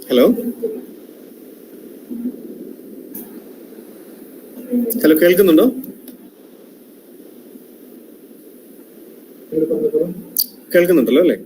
Hello? Hello, കേൾക്കുന്നുണ്ടോ? കേൾക്കുന്നുണ്ടല്ലോ അല്ലേ?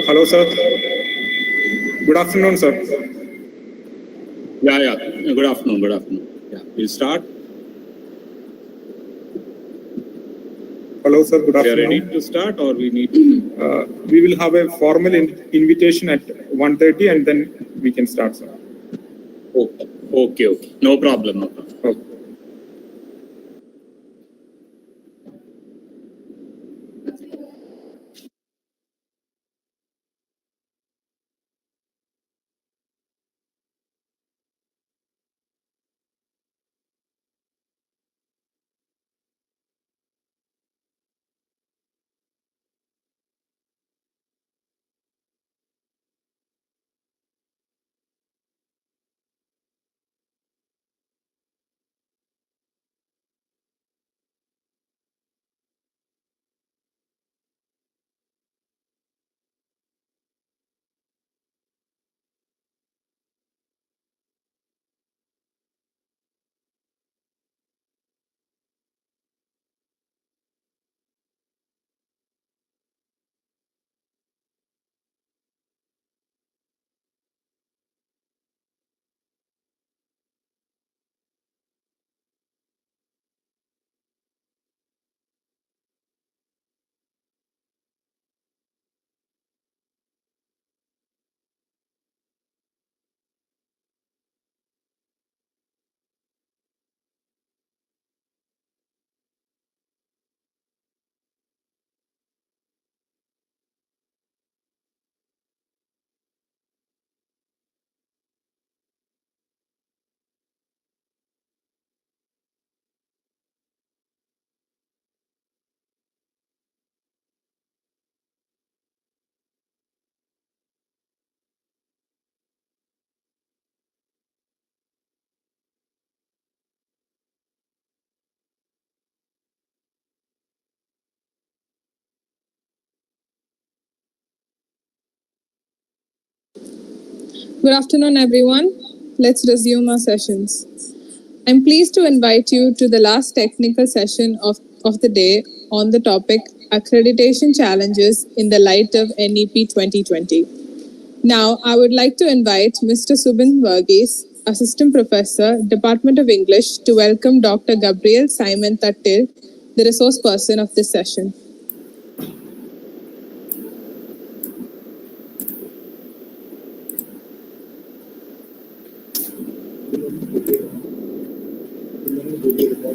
Hello, sir. Good afternoon, sir. Yeah. Good afternoon. Yeah, we'll start. Hello, sir. Good afternoon. We are ready to start, or we need? We will have a formal invitation at 1:30, and then we can start, sir. Okay. No problem. Okay. Good afternoon, everyone. Let's resume our sessions. I'm pleased to invite you to the last technical session of the day on the topic Accreditation Challenges in the light of NEP 2020. Now, I would like to invite Mr. Subin Varghese, Assistant Professor, Department of English, to welcome Dr. Gabriel Simon Thattil, the resource person of this session.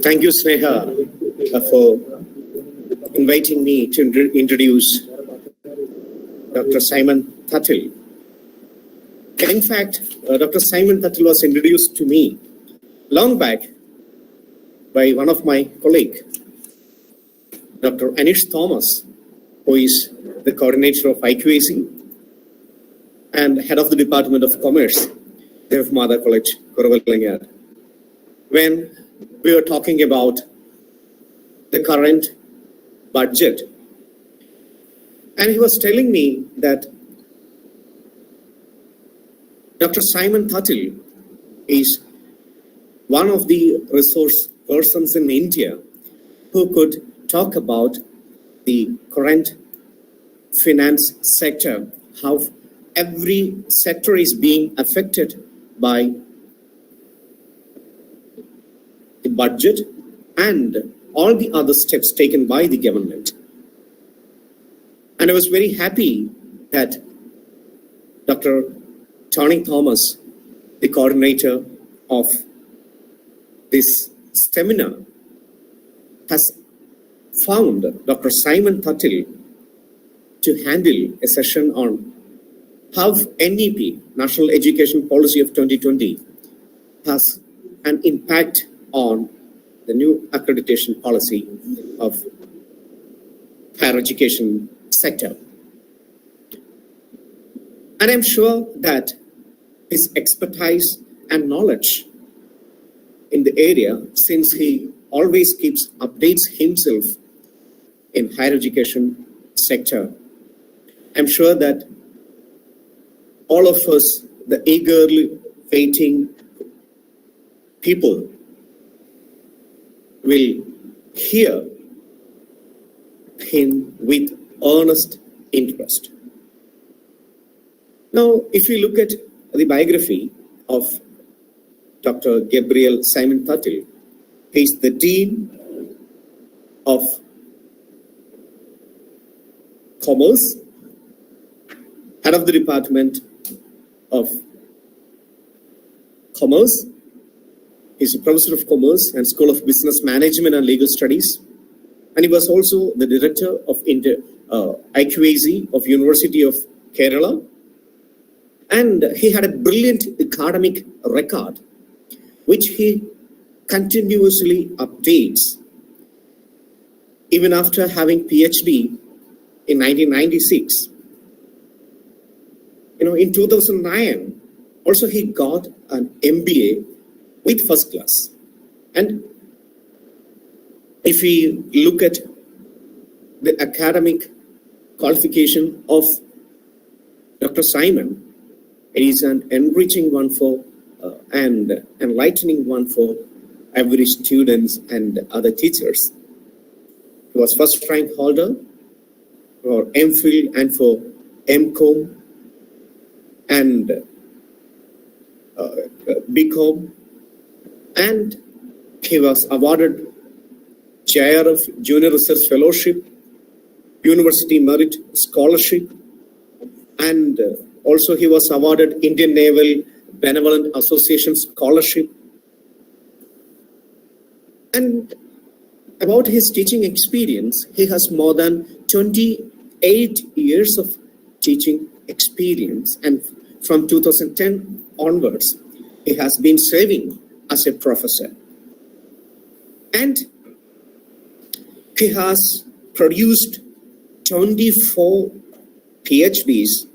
Thank you, Sneha, for inviting me to introduce Dr. Simon Thattil. In fact, Dr. Simon Thattil was introduced to me long back by one of my colleagues, Dr. Anish Thomas, who is the coordinator of IQAC and head of the Department of Commerce, Deva Matha College, Kuravilangad. When we were talking about the current budget, and he was telling me that Dr. Simon Thattil is one of the resource persons in India who could talk about the current finance sector, how every sector is being affected by the budget and all the other steps taken by the government. And I was very happy that Dr. Tony Thomas, the coordinator of this seminar, has found Dr. Simon Thattil to handle a session on how NEP, National Education Policy of 2020, has an impact on the new accreditation policy of higher education sector. And I'm sure that his expertise and knowledge in the area, since he always keeps updates himself in higher education sector, I'm sure that all of us, the eagerly waiting people, will hear him with earnest interest. Now, if you look at the biography of Dr. Gabriel Simon Thattil, he is the Dean of Commerce, head of the Department of Commerce. He's a professor of Commerce and School of Business Management and Legal Studies. And he was also the director of IQAC of University of Kerala. And he had a brilliant academic record, which he continuously updates. Even after having PhD in 1996. In 2009, also he got an MBA with first class. And if we look at the academic qualification of Dr. Simon, it is an enriching one for and enlightening one for every students and other teachers. He was first rank holder for MPhil and for MCom and BCom, and he was awarded JRF Junior Research Fellowship, University Merit Scholarship, and also he was awarded Indian Naval Benevolent Association Scholarship. And about his teaching experience, he has more than 28 years of teaching experience, and from 2010 onwards, he has been serving as a professor. And he has produced 24 PhDs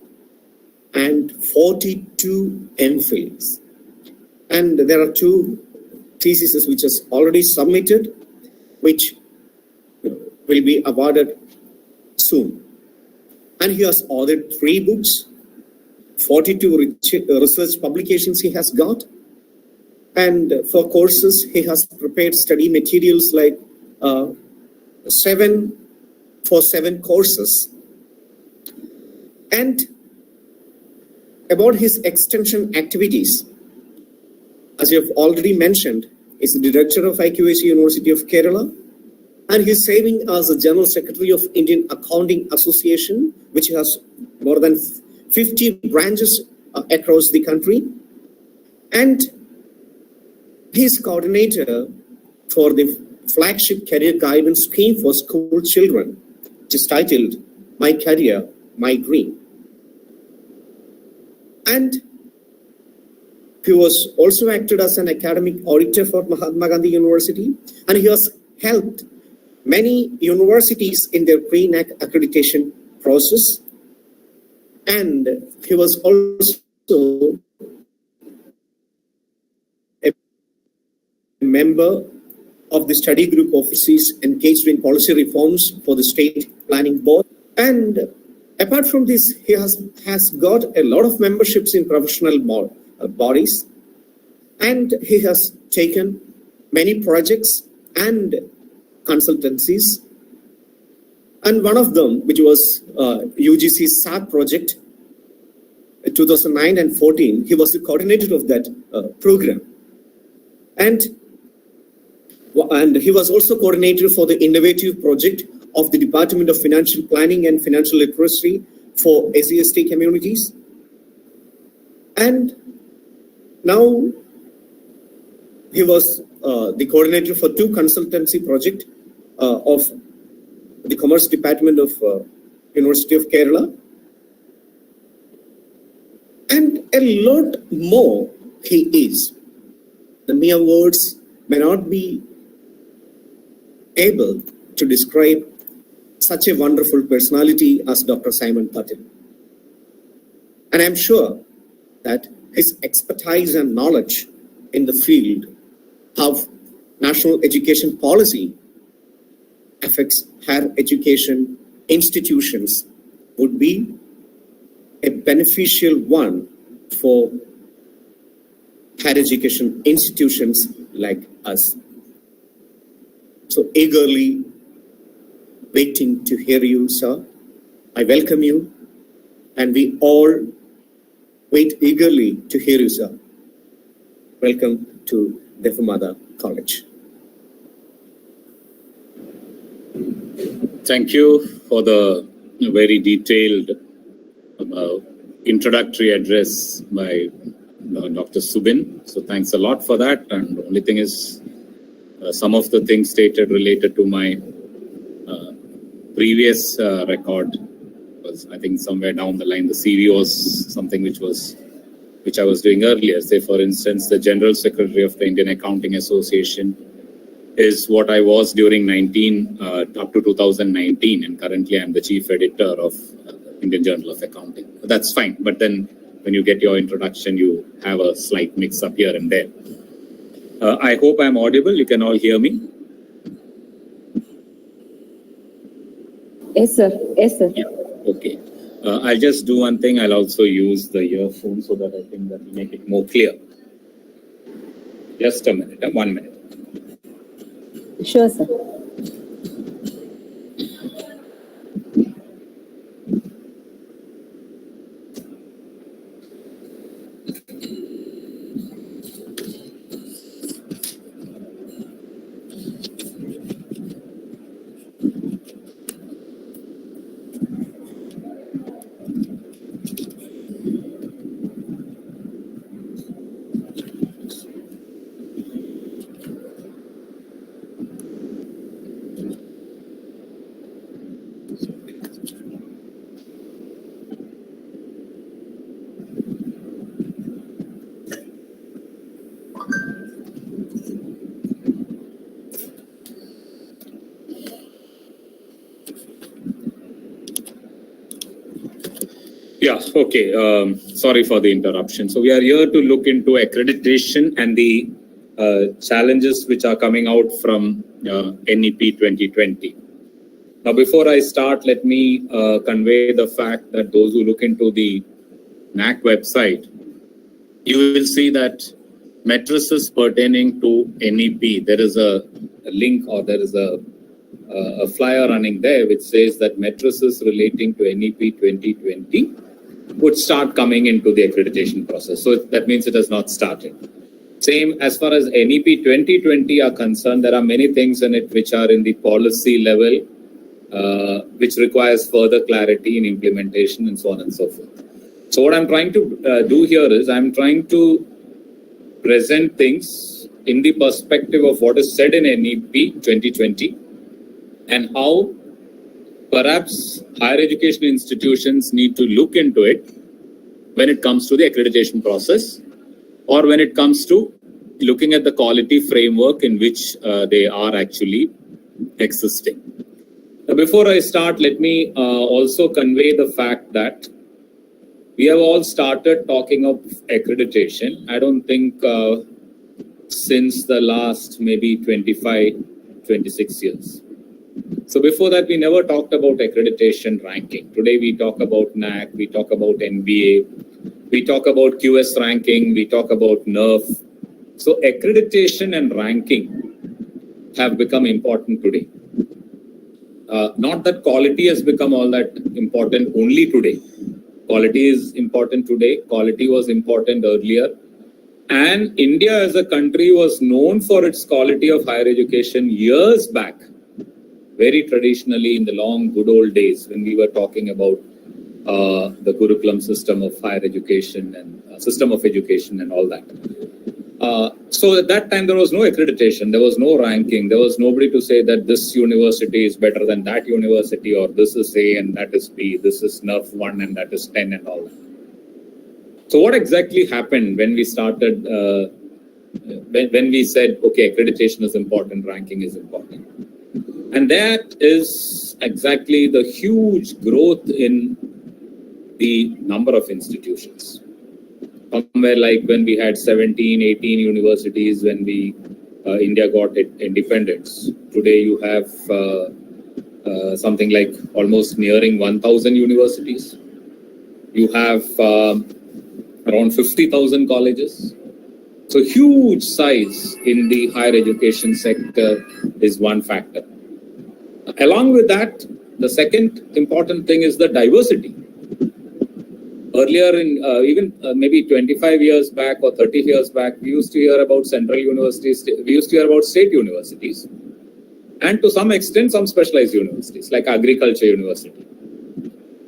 and 42 MPhils. And there are 2 theses which is already submitted, which will be awarded soon. And he has authored 3 books, 42 research publications he has got. And for courses, he has prepared study materials like 7 courses. And about his extension activities, as you have already mentioned, is the director of IQAC University of Kerala, and he's serving as the General Secretary of Indian Accounting Association, which has more than 50 branches across the country. And he's coordinator for the flagship career guidance scheme for school children, which is titled My Career, My Dream. And he was also acted as an academic auditor for Mahatma Gandhi University, and he has helped many universities in their pre-NAC accreditation process. And he was also a member of the study group offices engaged in policy reforms for the state planning board. And apart from this, he has got a lot of memberships in professional bodies, and he has taken many projects and consultancies. And one of them, which was UGC SAP project, 2009 and 14, he was the coordinator of that program. And he was also coordinator for the innovative project of the Department of Financial Planning and Financial Literacy for SC/ST communities. And now he was the coordinator for 2 consultancy projects of the Commerce Department of University of Kerala. And a lot more he is. The mere words may not be able to describe such a wonderful personality as Dr. Simon Thattil. And I'm sure that his expertise and knowledge in the field of national education policy affects higher education institutions would be a beneficial one for higher education institutions like us. So eagerly waiting to hear you, sir. I welcome you, and we all wait eagerly to hear you, sir. Welcome to Deva Matha College. Thank you for the very detailed introductory address by Dr. Subin. So thanks a lot for that. And the only thing is, some of the things stated related to my previous record was, I think, somewhere down the line, the CV was something which I was doing earlier. Say, for instance, the General Secretary of the Indian Accounting Association is what I was during up to 2019, and currently I'm the Chief Editor of Indian Journal of Accounting. That's fine, but then when you get your introduction, you have a slight mix-up here and there. I hope I'm audible. You can all hear me. Yes, sir. Yes, sir. Yeah. Okay. I'll just do one thing. I'll also use the earphone so that I think that will make it more clear. Just a minute. 1 minute. Sure, sir. Yeah, okay. Sorry for the interruption. So we are here to look into accreditation and the challenges which are coming out from NEP 2020. Now, before I start, let me convey the fact that those who look into the Naac website, you will see that matrices pertaining to NEP, there is a link or there is a flyer running there which says that matrices relating to NEP 2020 would start coming into the accreditation process. So that means it has not started. Same as far as NEP 2020 are concerned, there are many things in it which are in the policy level, which requires further clarity in implementation and so on and so forth. So what I'm trying to do here is I'm trying to present things in the perspective of what is said in NEP 2020 and how perhaps higher education institutions need to look into it when it comes to the accreditation process or when it comes to looking at the quality framework in which they are actually existing. Now, before I start, let me also convey the fact that we have all started talking of accreditation. I don't think since the last maybe 25, 26 years. So before that, we never talked about accreditation ranking. Today, we talk about Naac, we talk about NBA, we talk about QS ranking, we talk about NERF. So accreditation and ranking have become important today. Not that quality has become all that important only today. Quality is important today. Quality was important earlier. And India as a country was known for its quality of higher education years back. Very traditionally in the long good old days when we were talking about the curriculum system of higher education and system of education and all that. So at that time, there was no accreditation, there was no ranking, there was nobody to say that this university is better than that university, or this is A and that is B, this is NERF 1 and that is 10 and all that. So what exactly happened when we started, when we said, okay, accreditation is important, ranking is important? And that is exactly the huge growth in the number of institutions. Somewhere like when we had 17, 18 universities when India got independence. Today you have something like almost nearing 1,000 universities. You have around 50,000 colleges. So huge size in the higher education sector is one factor. Along with that, the second important thing is the diversity. Earlier, even maybe 25 years back or 30 years back, we used to hear about central universities, we used to hear about state universities, and to some extent, some specialized universities, like agriculture university.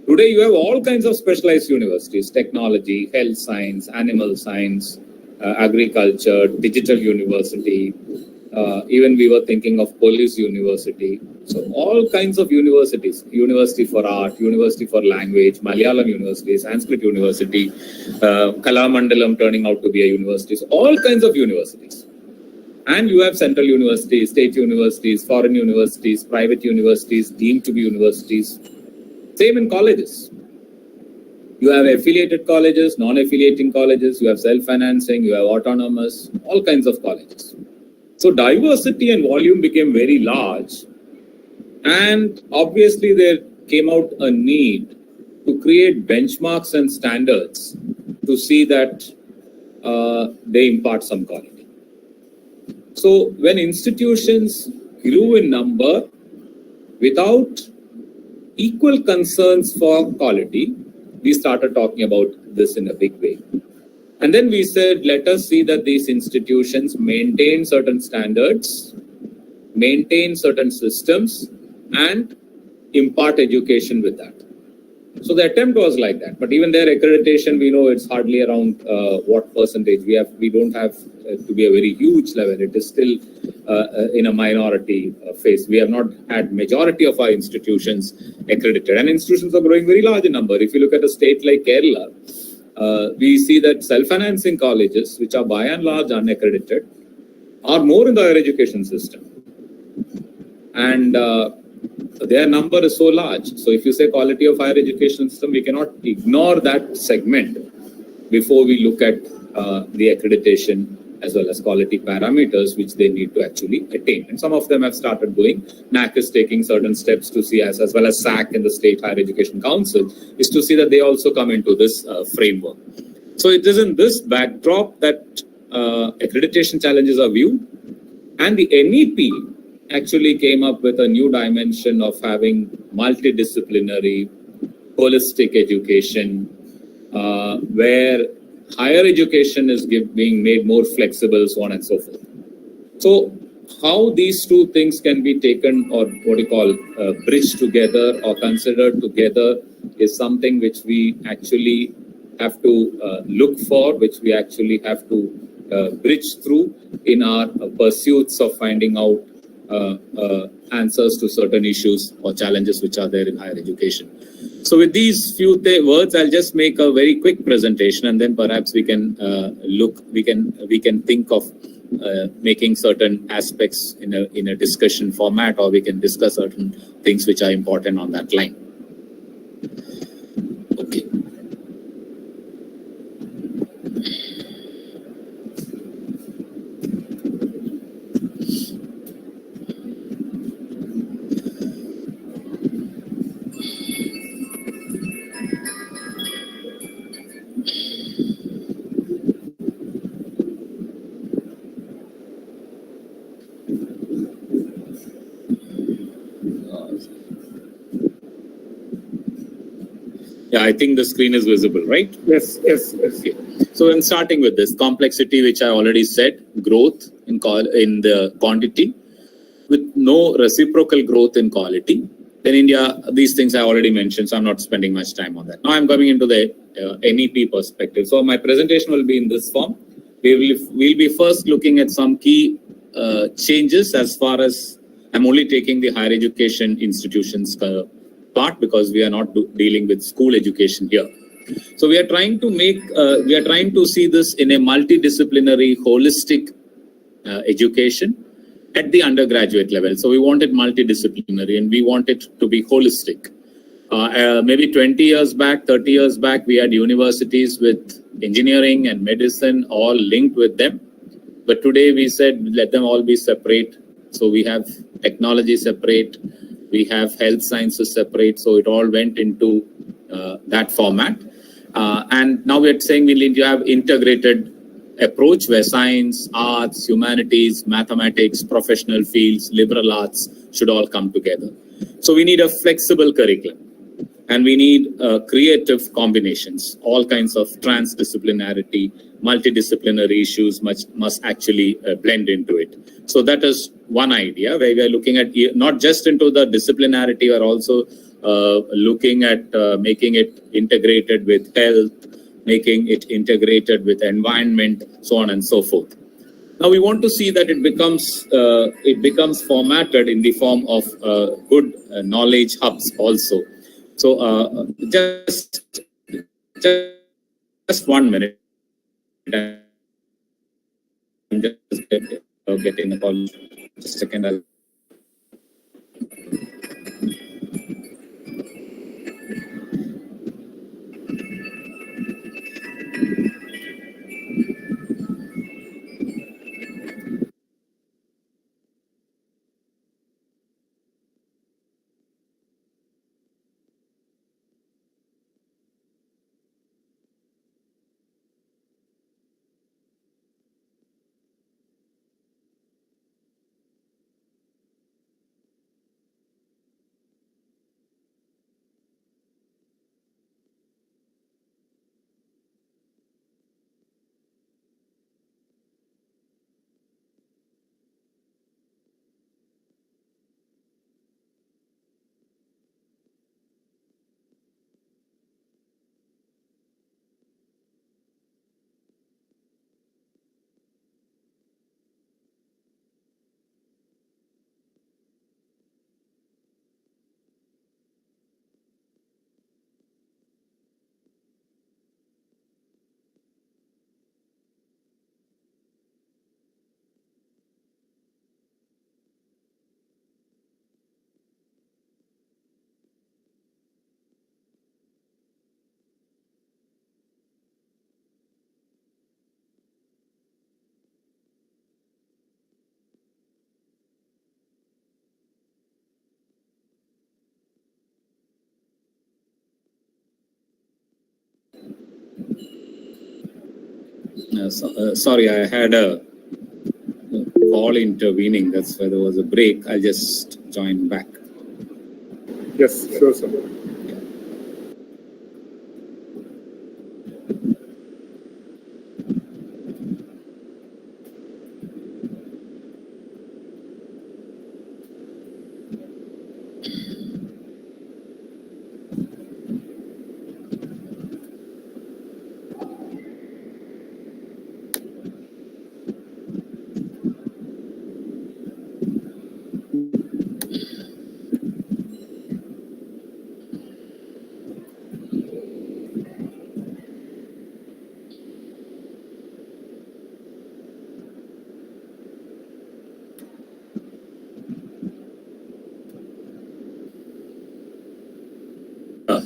Today, you have all kinds of specialized universities, technology, health science, animal science, agriculture, digital university, even we were thinking of police university. So all kinds of universities, University for Art, University for Language, Malayalam University, Sanskrit University, Kalamandalam turning out to be a university, so all kinds of universities. And you have central universities, state universities, foreign universities, private universities, deemed to be universities. Same in colleges. You have affiliated colleges, non-affiliating colleges, you have self-financing, you have autonomous, all kinds of colleges. So diversity and volume became very large. And obviously there came out a need to create benchmarks and standards to see that they impart some quality. So when institutions grew in number without equal concerns for quality, we started talking about this in a big way. And then we said, let us see that these institutions maintain certain standards, maintain certain systems, and impart education with that. So the attempt was like that. But even their accreditation, we know it's hardly around what percentage. We don't have to be a very huge level. It is still in a minority phase. We have not had majority of our institutions accredited. And institutions are growing very large in number. If you look at a state like Kerala, we see that self-financing colleges, which are by and large unaccredited, are more in the higher education system. And their number is so large. So if you say quality of higher education system, we cannot ignore that segment before we look at the accreditation as well as quality parameters which they need to actually attain. And some of them have started doing. Naac is taking certain steps to see, as well as SAC and the State Higher Education Council, is to see that they also come into this framework. So it is in this backdrop that accreditation challenges are viewed, and the NEP actually came up with a new dimension of having multidisciplinary, holistic education, where higher education is being made more flexible, so on and so forth. So how these two things can be taken, or what you call bridged together or considered together, is something which we actually have to look for, which we actually have to bridge through in our pursuits of finding out answers to certain issues or challenges which are there in higher education. So with these few words, I'll just make a very quick presentation, and then perhaps we can we can think of making certain aspects in a discussion format, or we can discuss certain things which are important on that line. Okay. Yeah, I think the screen is visible, right? Yes. Okay. So I'm starting with this complexity, which I already said, growth in the quantity with no reciprocal growth in quality. In India, these things I already mentioned, so I'm not spending much time on that. Now I'm coming into the NEP perspective. So my presentation will be in this form. We'll be first looking at some key changes, as far as I'm only taking the higher education institutions part, because we are not dealing with school education here. So we are trying to see this in a multidisciplinary, holistic education at the undergraduate level. So we want it multidisciplinary, and we want it to be holistic. Maybe 20 years back, 30 years back, we had universities with engineering and medicine all linked with them. But today we said, let them all be separate. So we have technology separate, we have health sciences separate. So it all went into that format. And now we're saying we need to have integrated approach where science, arts, humanities, mathematics, professional fields, liberal arts should all come together. So we need a flexible curriculum, and we need creative combinations. All kinds of transdisciplinarity, multidisciplinary issues must actually blend into it. So that is one idea, where we are looking at not just into the disciplinarity, we are also looking at making it integrated with health, making it integrated with environment, so on and so forth. Now we want to see that it becomes formatted in the form of good knowledge hubs also. So just 1 minute. I'm just getting a call. Just a second. Sorry, I had a call intervening. That's why there was a break. I'll just join back. Yes, sure, sir.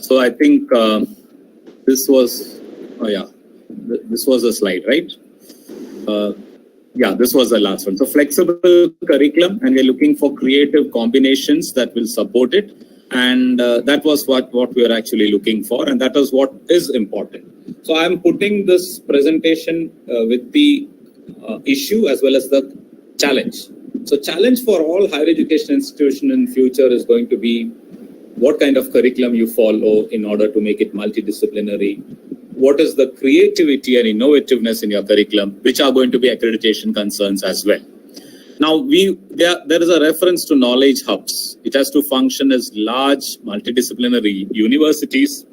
So I think this was, this was a slide, right? Yeah, this was the last one. So flexible curriculum, and we're looking for creative combinations that will support it. And that was what we are actually looking for, and that is what is important. So I'm putting this presentation with the issue as well as the challenge. So challenge for all higher education institution in future is going to be what kind of curriculum you follow in order to make it multidisciplinary. What is the creativity and innovativeness in your curriculum, which are going to be accreditation concerns as well. Now, there is a reference to knowledge hubs. It has to function as large multidisciplinary universities,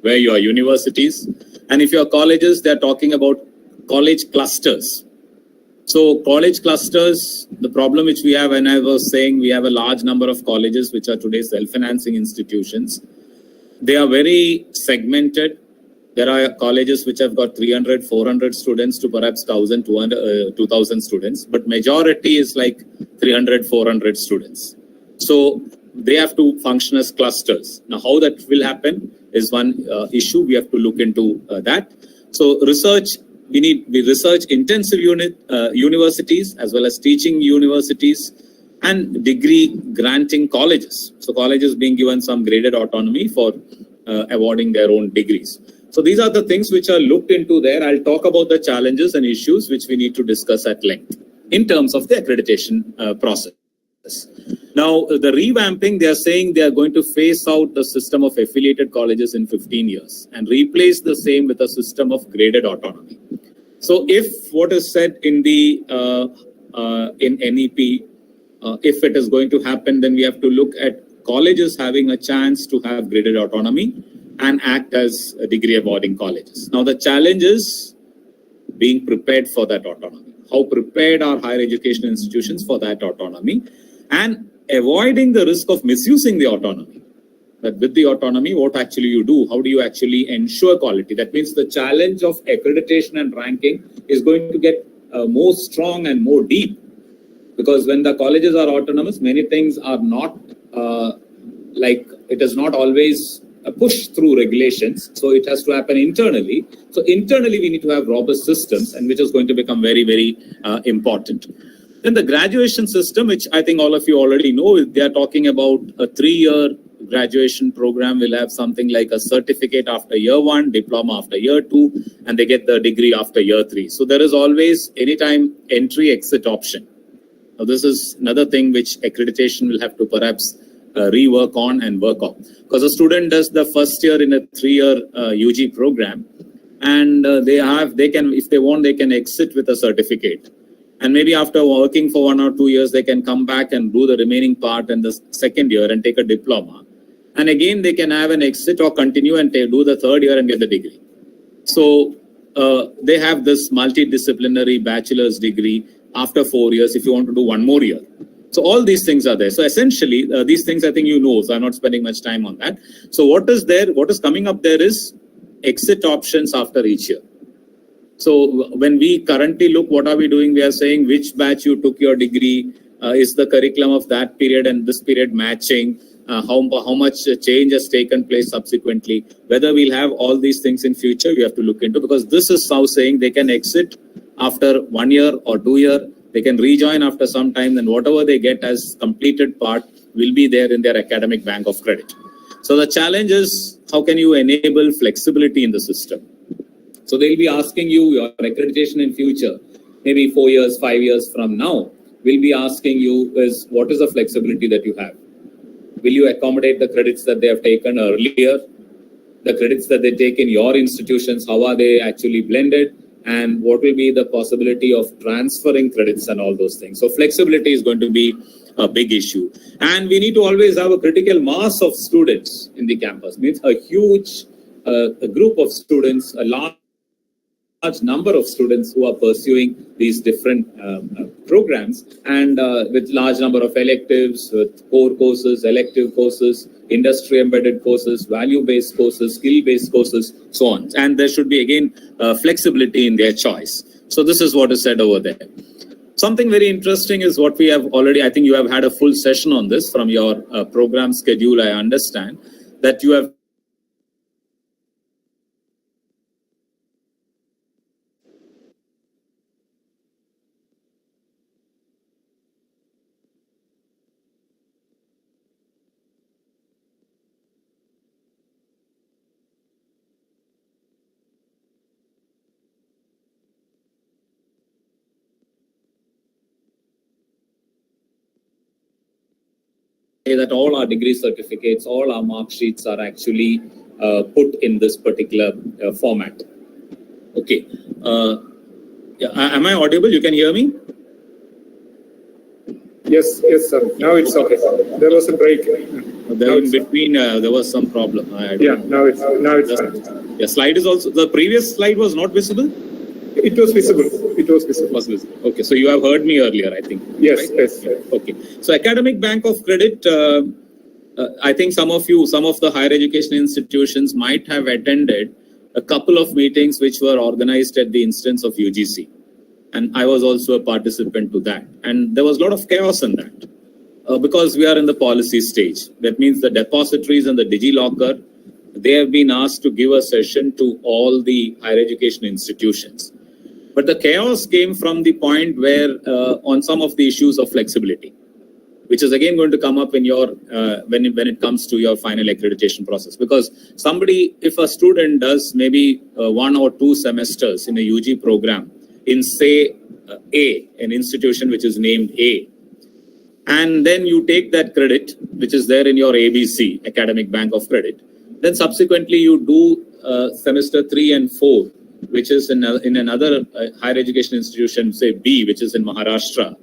where you are universities. And if you are colleges, they're talking about college clusters. So college clusters, the problem which we have, and I was saying, we have a large number of colleges which are today self-financing institutions. They are very segmented. There are colleges which have got 300, 400 students to perhaps 1,000, 2,000 students, but majority is like 300, 400 students. So they have to function as clusters. Now, how that will happen is one issue. We have to look into that. So research, we need research intensive universities as well as teaching universities and degree granting colleges. So colleges being given some graded autonomy for awarding their own degrees. So these are the things which are looked into there. I'll talk about the challenges and issues which we need to discuss at length in terms of the accreditation process. Now, the revamping, they are saying they are going to phase out the system of affiliated colleges in 15 years and replace the same with a system of graded autonomy. So if what is said in the in NEP, if it is going to happen, then we have to look at colleges having a chance to have graded autonomy and act as a degree awarding colleges. Now, the challenge is being prepared for that autonomy. How prepared are higher education institutions for that autonomy, and avoiding the risk of misusing the autonomy. That with the autonomy, what actually you do, how do you actually ensure quality? That means the challenge of accreditation and ranking is going to get more strong and more deep, because when the colleges are autonomous, many things are not like it is not always pushed through regulations. So it has to happen internally. So internally, we need to have robust systems, and which is going to become very, very important. Then the graduation system, which I think all of you already know, they are talking about a 3-year graduation program. Will have something like a certificate after year 1, diploma after year 2, and they get the degree after year 3. So there is always anytime entry exit option. Now this is another thing which accreditation will have to perhaps rework on and work on, because a student does the first year in a 3-year UG program, and they can, if they want, they can exit with a certificate, and maybe after working for 1 or 2 years, they can come back and do the remaining part in the second year and take a diploma, and again they can have an exit or continue and do the 3rd year and get the degree. So they have this multidisciplinary bachelor's degree after 4 years if you want to do 1 more year. So all these things are there. So essentially, these things I think you know, so I'm not spending much time on that. So what is there, what is coming up there is exit options after each year. So when we currently look, what are we doing? We are saying which batch you took your degree, is the curriculum of that period and this period matching, how much change has taken place subsequently. Whether we'll have all these things in future, we have to look into, because this is now saying they can exit after 1 year or 2 year. They can rejoin after some time, then whatever they get as completed part will be there in their academic bank of credit. So the challenge is, how can you enable flexibility in the system? So they'll be asking you your accreditation in future, maybe 4 years, 5 years from now, will be asking you is what is the flexibility that you have? Will you accommodate the credits that they have taken earlier? The credits that they take in your institutions, how are they actually blended? And what will be the possibility of transferring credits and all those things? So flexibility is going to be a big issue. And we need to always have a critical mass of students in the campus. Means a huge a group of students, a large number of students who are pursuing these different programs, and with large number of electives, with core courses, elective courses, industry embedded courses, value-based courses, skill-based courses, so on. And there should be, again, flexibility in their choice. So this is what is said over there. Something very interesting is what we have already, I think you have had a full session on this from your program schedule, I understand, that you have that all our degree certificates, all our mark sheets are actually put in this particular format. Okay. Yeah, am I audible? You can hear me? Yes, sir. Now it's okay. There was a break. There in between, there was some problem. Now it's fine. The slide is also, the previous slide was not visible? It was visible. It was visible. Okay, so you have heard me earlier, I think. Yes, right? yes. Okay. So Academic Bank of Credit, I think some of the higher education institutions might have attended a couple of meetings which were organized at the instance of UGC. And I was also a participant to that. And there was a lot of chaos in that because we are in the policy stage. That means the depositories and the DigiLocker, they have been asked to give a session to all the higher education institutions. But the chaos came from the point where on some of the issues of flexibility, which is again going to come up in your when it comes to your final accreditation process. Because if a student does maybe 1 or 2 semesters in a UG program in say an institution which is named A, and then you take that credit which is there in your ABC, Academic Bank of Credit, then subsequently you do semester 3 and 4, which is in another higher education institution, say B, which is in Maharashtra,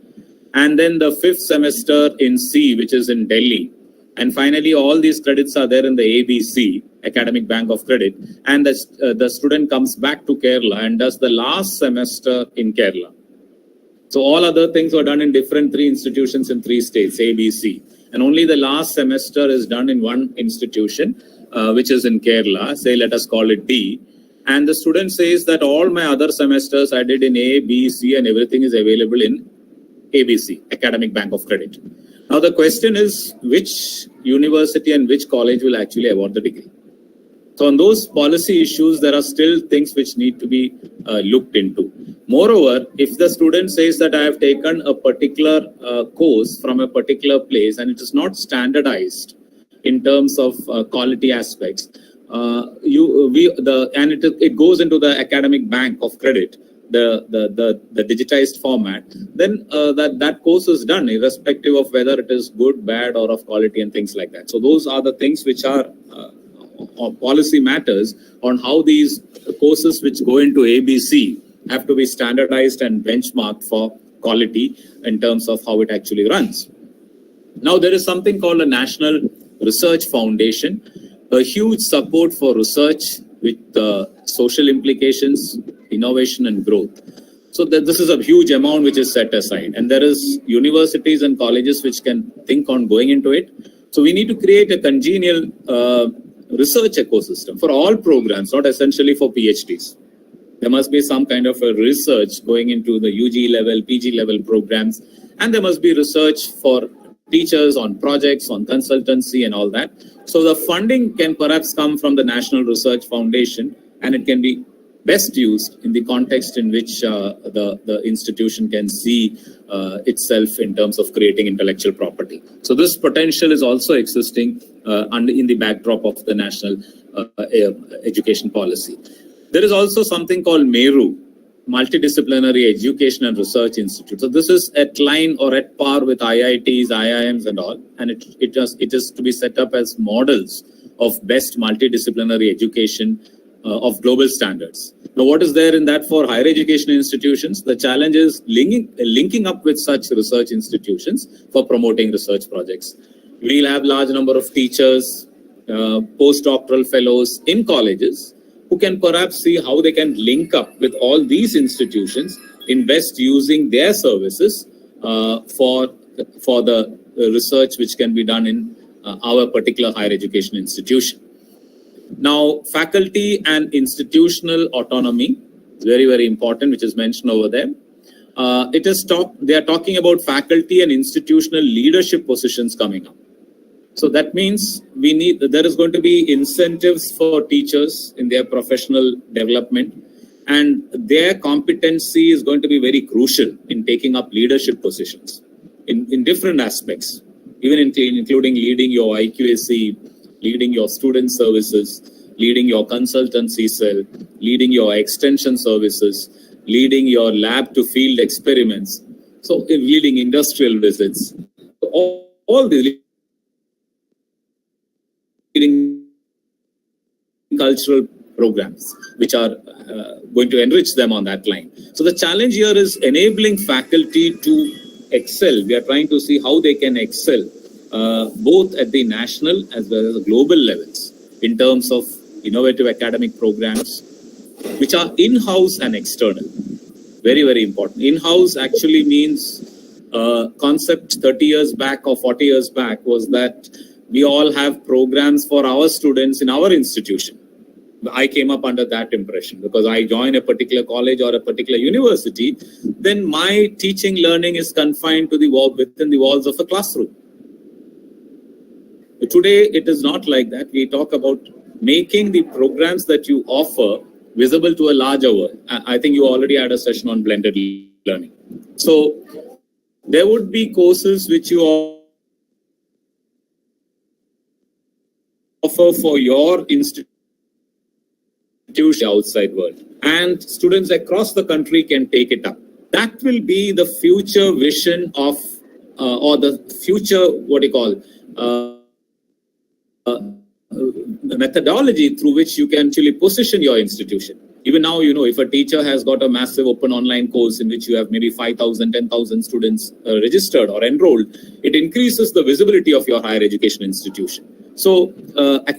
and then the 5th semester in C, which is in Delhi. And finally, all these credits are there in the ABC, Academic Bank of Credit, and the student comes back to Kerala and does the last semester in Kerala. So all other things were done in different 3 institutions in 3 states, A, B, C. And only the last semester is done in one institution, which is in Kerala, say let us call it D. And the student says that all my other semesters I did in A, B, C, and everything is available in ABC, Academic Bank of Credit. Now the question is, which university and which college will actually award the degree? So on those policy issues, there are still things which need to be looked into. Moreover, if the student says that I have taken a particular course from a particular place and it is not standardized in terms of quality aspects, it goes into the Academic Bank of Credit, the digitized format, then that course is done irrespective of whether it is good, bad, or of quality and things like that. So those are the things which are policy matters on how these courses which go into ABC have to be standardized and benchmarked for quality in terms of how it actually runs. Now there is something called a National Research Foundation, a huge support for research with social implications, innovation and growth. So this is a huge amount which is set aside, and there is universities and colleges which can think on going into it. So we need to create a congenial research ecosystem for all programs, not essentially for PhDs. There must be some kind of a research going into the UG level, PG level programs, and there must be research for teachers on projects, on consultancy and all that. So the funding can perhaps come from the National Research Foundation, and it can be best used in the context in which the institution can see itself in terms of creating intellectual property. So this potential is also existing in the backdrop of the national education policy. There is also something called MERU, Multidisciplinary Education and Research Institute. So this is at line or at par with IITs, IIMs and all. And it is to be set up as models of best multidisciplinary education of global standards. Now, what is there in that for higher education institutions? The challenge is linking up with such research institutions for promoting research projects. We'll have large number of teachers, postdoctoral fellows in colleges who can perhaps see how they can link up with all these institutions, invest using their services for the research which can be done in our particular higher education institution. Now, faculty and institutional autonomy is very, very important, which is mentioned over there. They are talking about faculty and institutional leadership positions coming up. So that means there is going to be incentives for teachers in their professional development, and their competency is going to be very crucial in taking up leadership positions in different aspects, even including leading your IQAC, leading your student services, leading your consultancy cell, leading your extension services, leading your lab to field experiments, so leading industrial visits, all the leading cultural programs which are going to enrich them on that line. So the challenge here is enabling faculty to excel. We are trying to see how they can excel both at the national as well as the global levels in terms of innovative academic programs which are in-house and external. Very, very important. In-house actually means concept 30 years back or 40 years back was that we all have programs for our students in our institution. I came up under that impression because I join a particular college or a particular university, then my teaching learning is confined to within the walls of a classroom. Today, it is not like that. We talk about making the programs that you offer visible to a larger world. I think you already had a session on blended learning. So there would be courses which you offer for your institution outside world, and students across the country can take it up. That will be the future vision of or the future methodology through which you can actually position your institution. Even now, if a teacher has got a massive open online course in which you have maybe 5,000, 10,000 students registered or enrolled, it increases the visibility of your higher education institution. So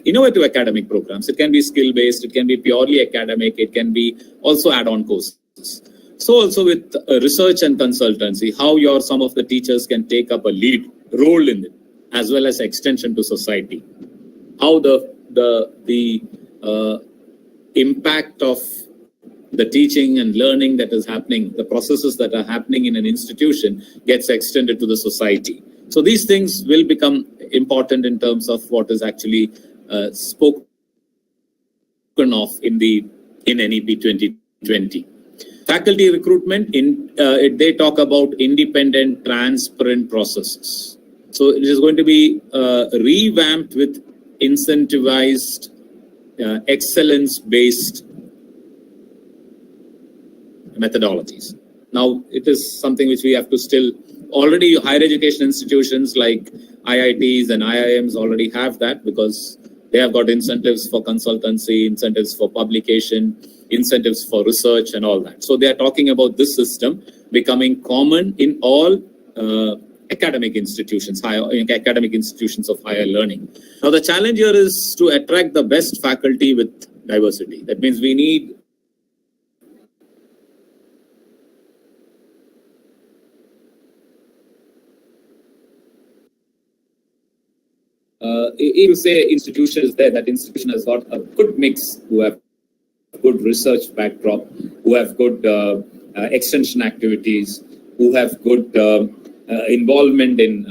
innovative academic programs, it can be skill-based, it can be purely academic, it can be also add-on courses. So also with research and consultancy, how some of the teachers can take up a lead role in it, as well as extension to society. How the impact of the teaching and learning that is happening, the processes that are happening in an institution gets extended to the society. So these things will become important in terms of what is actually spoken of in NEP 2020. Faculty recruitment, they talk about independent, transparent processes. So it is going to be revamped with incentivized, excellence-based methodologies. Now, it is something which we have to still, already higher education institutions like IITs and IIMs already have that because they have got incentives for consultancy, incentives for publication, incentives for research and all that. So they are talking about this system becoming common in all academic institutions of higher learning. Now, the challenge here is to attract the best faculty with diversity. That means we need if you say institution is there, that institution has got a good mix, who have good research backdrop, who have good extension activities, who have good involvement in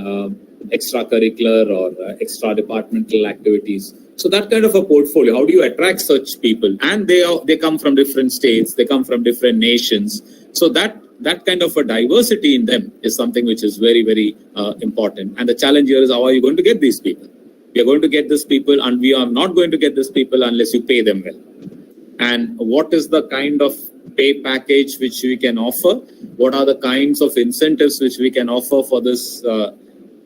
extracurricular or extra-departmental activities. So that kind of a portfolio, how do you attract such people? And they come from different states, they come from different nations. So that kind of a diversity in them is something which is very, very important. And the challenge here is, how are you going to get these people? We are going to get these people, and we are not going to get these people unless you pay them well. and what is the kind of pay package which we can offer, what are the kinds of incentives which we can offer for this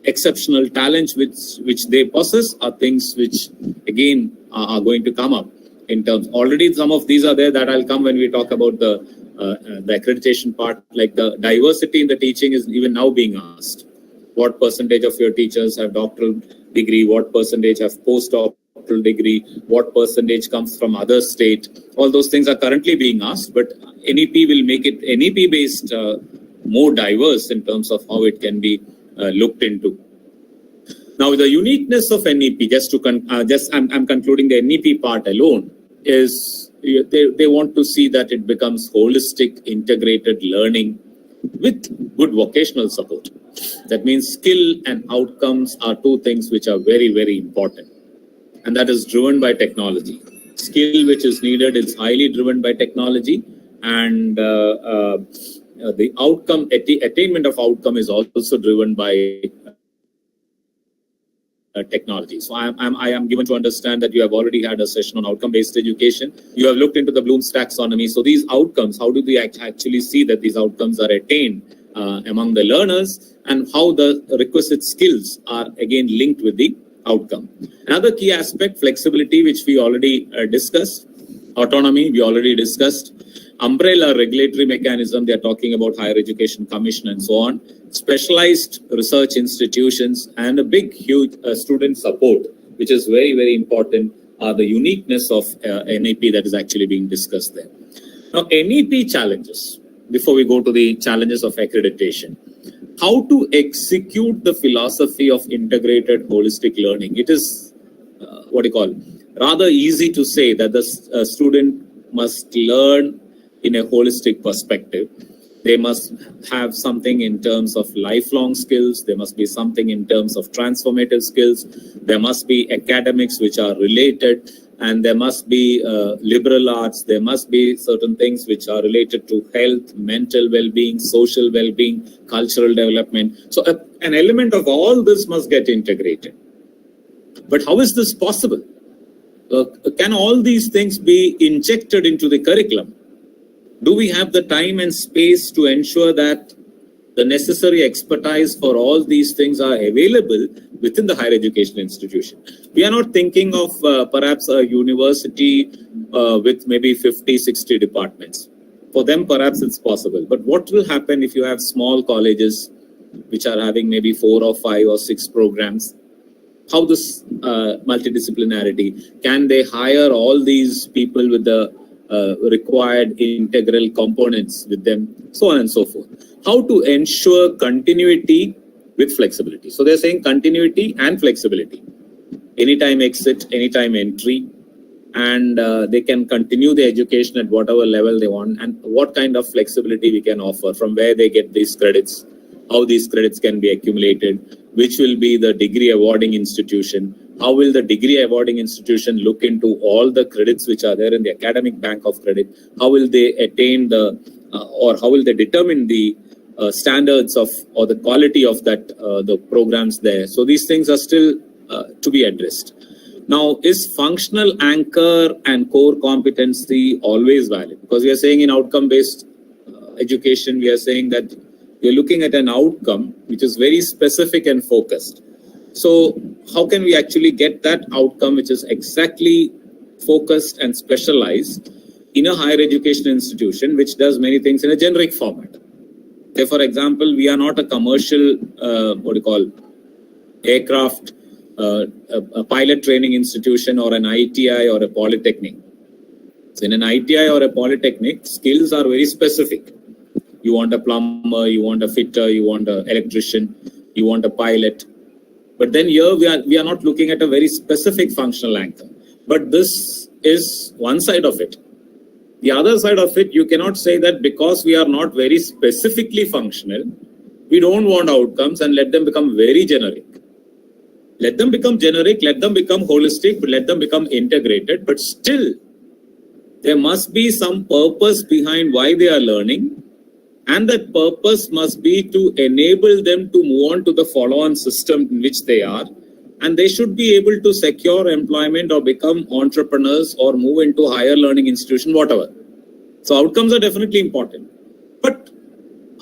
exceptional talent which they possess, are things which again are going to come up in terms. Already some of these are there that I'll come when we talk about the accreditation part, like the diversity in the teaching is even now being asked. What percentage of your teachers have doctoral degree? What percentage have postdoctoral degree? What percentage comes from other state? All those things are currently being asked, but NEP will make it NEP based more diverse in terms of how it can be looked into. Now, the uniqueness of NEP, I'm concluding the NEP part alone, is they want to see that it becomes holistic, integrated learning with good vocational support. That means skill and outcomes are two things which are very, very important. And that is driven by technology. Skill which is needed is highly driven by technology, and the outcome, attainment of outcome is also driven by technology. So I am given to understand that you have already had a session on outcome-based education. You have looked into the Bloom's taxonomy. So these outcomes, how do we actually see that these outcomes are attained among the learners, and how the requisite skills are again linked with the outcome. Another key aspect, flexibility, which we already discussed. Autonomy, we already discussed. Umbrella regulatory mechanism, they are talking about Higher Education Commission and so on. Specialized research institutions, and a big, huge student support, which is very, very important, are the uniqueness of NEP that is actually being discussed there. Now, NEP challenges, before we go to the challenges of accreditation. How to execute the philosophy of integrated holistic learning. It is, rather easy to say that the student must learn in a holistic perspective. They must have something in terms of lifelong skills. There must be something in terms of transformative skills. There must be academics which are related, and there must be liberal arts. There must be certain things which are related to health, mental well-being, social well-being, cultural development. So an element of all this must get integrated. But how is this possible? Can all these things be injected into the curriculum? Do we have the time and space to ensure that the necessary expertise for all these things are available within the higher education institution? We are not thinking of perhaps a university with maybe 50, 60 departments. For them, perhaps it's possible. But what will happen if you have small colleges which are having maybe 4 or 5 or 6 programs? How this multidisciplinarity? Can they hire all these people with the required integral components with them, so on and so forth? How to ensure continuity with flexibility? So they're saying continuity and flexibility. Anytime exit, anytime entry, and they can continue the education at whatever level they want, and what kind of flexibility we can offer, from where they get these credits, how these credits can be accumulated, which will be the degree awarding institution, how will the degree awarding institution look into all the credits which are there in the academic bank of credit, how will they attain the, or how will they determine the standards of, or the quality of that, the programs there. So these things are still to be addressed. Now, is functional anchor and core competency always valid? Because we are saying in outcome-based education, we are saying that we are looking at an outcome which is very specific and focused. So how can we actually get that outcome which is exactly focused and specialized in a higher education institution which does many things in a generic format? Say, for example, we are not a commercial, aircraft, a pilot training institution, or an ITI or a polytechnic. So in an ITI or a polytechnic, skills are very specific. You want a plumber, you want a fitter, you want an electrician, you want a pilot. But then here we are not looking at a very specific functional anchor. But this is one side of it. The other side of it, you cannot say that because we are not very specifically functional, we don't want outcomes, and let them become very generic. Let them become generic, let them become holistic, but let them become integrated. But still, there must be some purpose behind why they are learning. And that purpose must be to enable them to move on to the follow-on system in which they are, and they should be able to secure employment or become entrepreneurs or move into higher learning institution, whatever. So outcomes are definitely important. But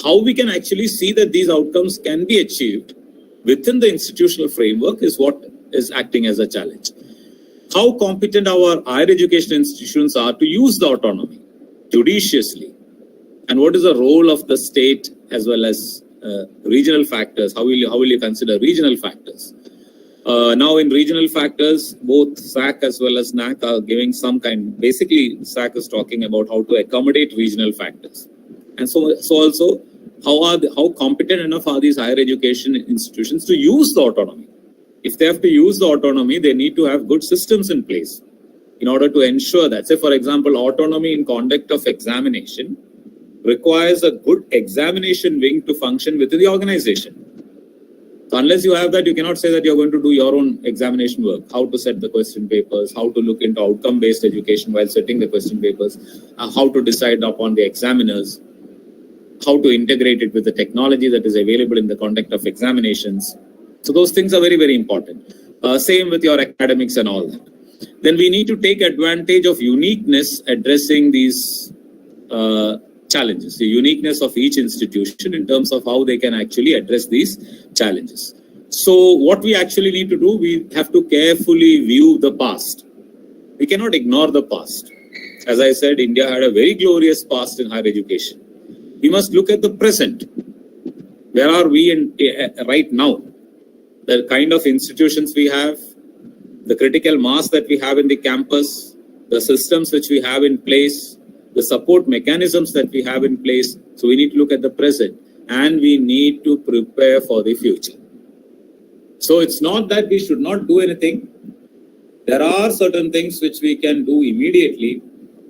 how we can actually see that these outcomes can be achieved within the institutional framework is what is acting as a challenge. How competent our higher education institutions are to use the autonomy judiciously, and what is the role of the state as well as regional factors. How will you consider regional factors? Now in regional factors, both SAC as well as Naac are giving some kind. Basically, SAC is talking about how to accommodate regional factors, and so also how competent enough are these higher education institutions to use the autonomy. If they have to use the autonomy, they need to have good systems in place in order to ensure that. Say, for example, autonomy in conduct of examination requires a good examination wing to function within the organization. So unless you have that, you cannot say that you're going to do your own examination work, how to set the question papers, how to look into outcome-based education while setting the question papers, how to decide upon the examiners, how to integrate it with the technology that is available in the conduct of examinations. So those things are very, very important. Same with your academics and all that. Then we need to take advantage of uniqueness addressing these challenges, the uniqueness of each institution in terms of how they can actually address these challenges. So what we actually need to do, we have to carefully view the past. We cannot ignore the past. As I said, India had a very glorious past in higher education. We must look at the present. Where are we right now? The kind of institutions we have, the critical mass that we have in the campus, the systems which we have in place, the support mechanisms that we have in place. So we need to look at the present and we need to prepare for the future. So it's not that we should not do anything. There are certain things which we can do immediately.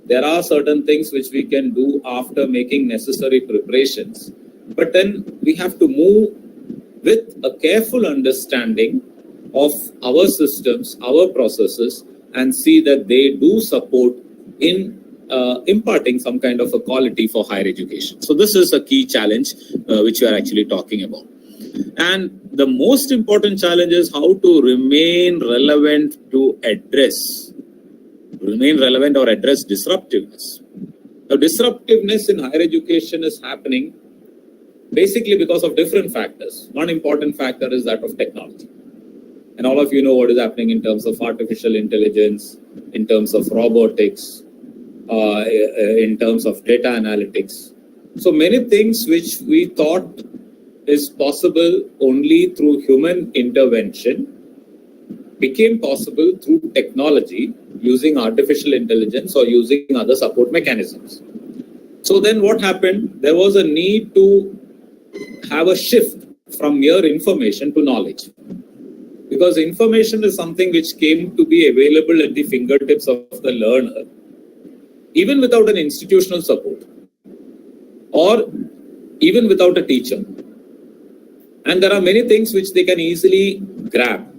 There are certain things which we can do after making necessary preparations. But then we have to move with a careful understanding of our systems, our processes, and see that they do support in imparting some kind of a quality for higher education. So this is a key challenge which we are actually talking about. And the most important challenge is how to remain relevant or address disruptiveness. Now, disruptiveness in higher education is happening basically because of different factors. One important factor is that of technology. And all of you know what is happening in terms of artificial intelligence, in terms of robotics, in terms of data analytics. So many things which we thought is possible only through human intervention became possible through technology using artificial intelligence or using other support mechanisms. So then what happened? There was a need to have a shift from mere information to knowledge. Because information is something which came to be available at the fingertips of the learner, even without an institutional support or even without a teacher. And there are many things which they can easily grab.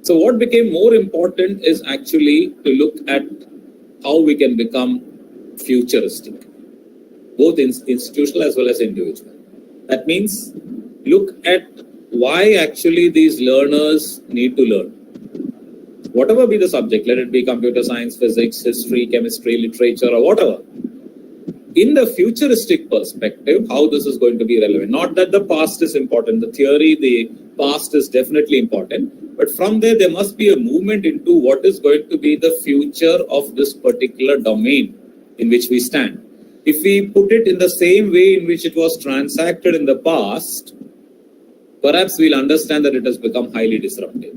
So what became more important is actually to look at how we can become futuristic, both institutional as well as individual. That means look at why actually these learners need to learn. Whatever be the subject, let it be computer science, physics, history, chemistry, literature, or whatever. In the futuristic perspective, how this is going to be relevant. Not that the past is important. The theory, the past is definitely important. But from there must be a movement into what is going to be the future of this particular domain in which we stand. If we put it in the same way in which it was transacted in the past, perhaps we'll understand that it has become highly disruptive.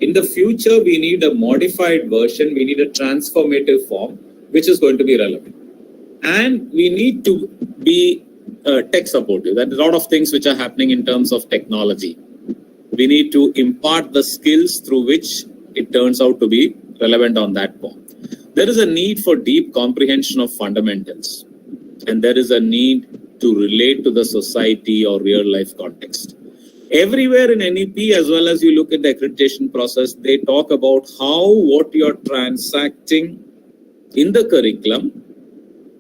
In the future, we need a modified version, we need a transformative form, which is going to be relevant. And we need to be tech supportive. There are a lot of things which are happening in terms of technology. We need to impart the skills through which it turns out to be relevant on that form. There is a need for deep comprehension of fundamentals. And there is a need to relate to the society or real life context. Everywhere in NEP, as well as you look at the accreditation process, they talk about how what you're transacting in the curriculum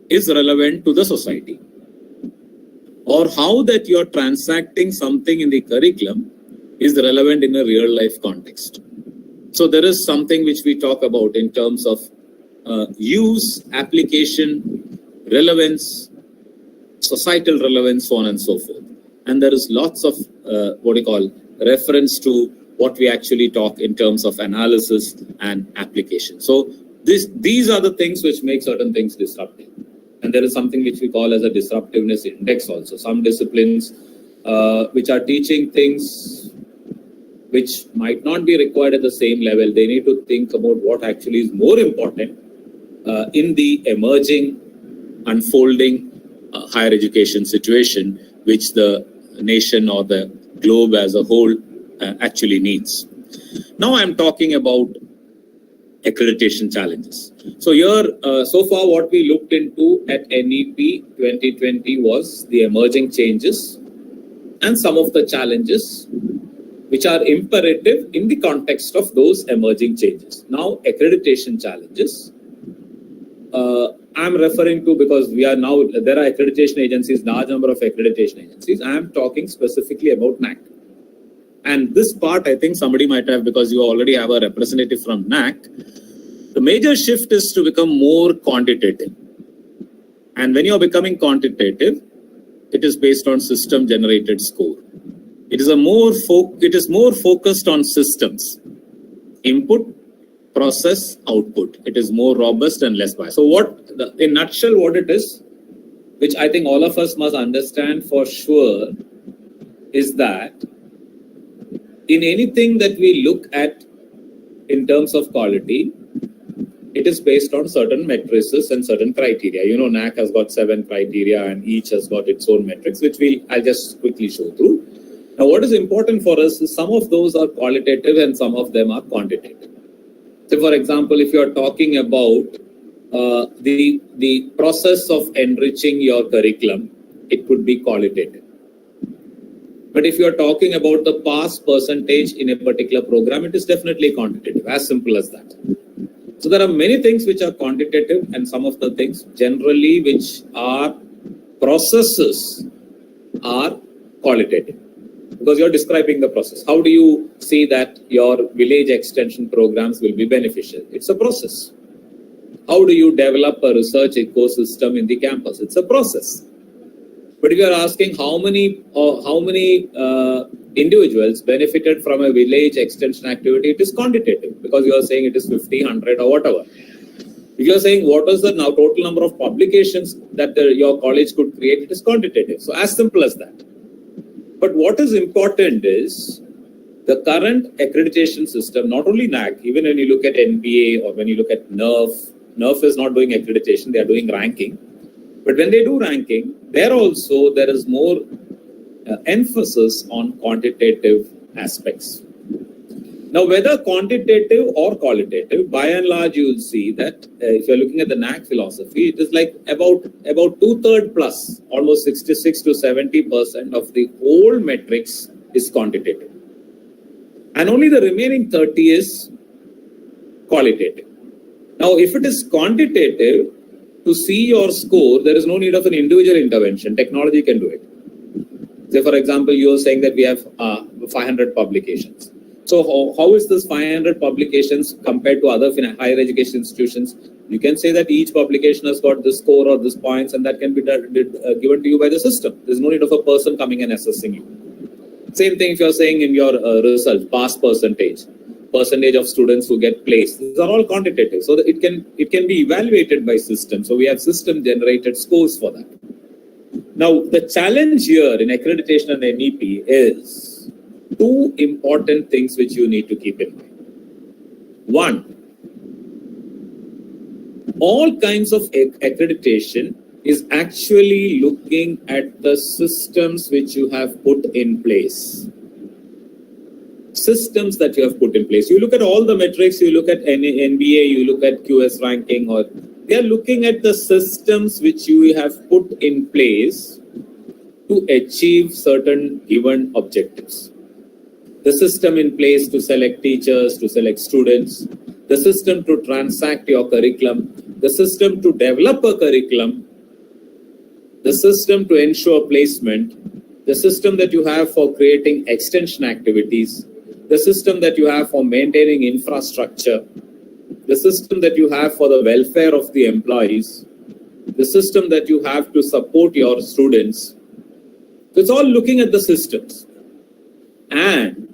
is relevant to the society. Or how that you're transacting something in the curriculum is relevant in a real life context. So there is something which we talk about in terms of use, application, relevance, societal relevance, so on and so forth. And there is lots of reference to what we actually talk in terms of analysis and application. So these are the things which make certain things disruptive. And there is something which we call as a disruptiveness index also. Some disciplines which are teaching things which might not be required at the same level. They need to think about what actually is more important in the emerging, unfolding higher education situation, which the nation or the globe as a whole actually needs. Now I'm talking about accreditation challenges. So here, so far what we looked into at NEP 2020 was the emerging changes and some of the challenges which are imperative in the context of those emerging changes. Now, accreditation challenges, I'm referring to because there are accreditation agencies, large number of accreditation agencies. I am talking specifically about Naac. And this part, I think somebody might have, because you already have a representative from Naac, the major shift is to become more quantitative. And when you're becoming quantitative, it is based on system generated score. It is more focused on systems, input, process, output. It is more robust and less biased. So in nutshell, what it is, which I think all of us must understand for sure, is that in anything that we look at in terms of quality, it is based on certain matrices and certain criteria. You know, Naac has got 7 criteria and each has got its own metrics, which I'll just quickly show through. Now, what is important for us is some of those are qualitative and some of them are quantitative. So, for example, if you are talking about the process of enriching your curriculum, it could be qualitative. But if you are talking about the pass percentage in a particular program, it is definitely quantitative, as simple as that. So there are many things which are quantitative and some of the things generally which are processes are qualitative. Because you're describing the process. How do you see that your village extension programs will be beneficial? It's a process. How do you develop a research ecosystem in the campus? It's a process. But if you're asking how many individuals benefited from a village extension activity, it is quantitative because you are saying it is 50, 100 or whatever. If you are saying what is the now total number of publications that your college could create, it is quantitative. So as simple as that. But what is important is the current accreditation system, not only Naac, even when you look at NBA or when you look at NERF is not doing accreditation, they are doing ranking. But when they do ranking, there is more emphasis on quantitative aspects. Now, whether quantitative or qualitative, by and large, you will see that if you're looking at the Naac philosophy, it is like about 2/3 plus, almost 66 to 70% of the whole metrics is quantitative. And only the remaining 30 is qualitative. Now, if it is quantitative, to see your score, there is no need of an individual intervention. Technology can do it. Say, for example, you are saying that we have 500 publications. So how is this 500 publications compared to other higher education institutions? You can say that each publication has got this score or this points and that can be given to you by the system. There's no need of a person coming and assessing you. Same thing if you're saying in your results, pass percentage of students who get placed. These are all quantitative. So that it can be evaluated by system. So we have system generated scores for that. Now, the challenge here in accreditation and NEP is 2 important things which you need to keep in mind. 1, all kinds of accreditation is actually looking at the systems which you have put in place. Systems that you have put in place. You look at all the metrics, you look at NBA, you look at QS ranking, or they are looking at the systems which you have put in place to achieve certain given objectives. The system in place to select teachers, to select students, the system to transact your curriculum, the system to develop a curriculum, the system to ensure placement, the system that you have for creating extension activities, the system that you have for maintaining infrastructure, the system that you have for the welfare of the employees, the system that you have to support your students. So it's all looking at the systems. And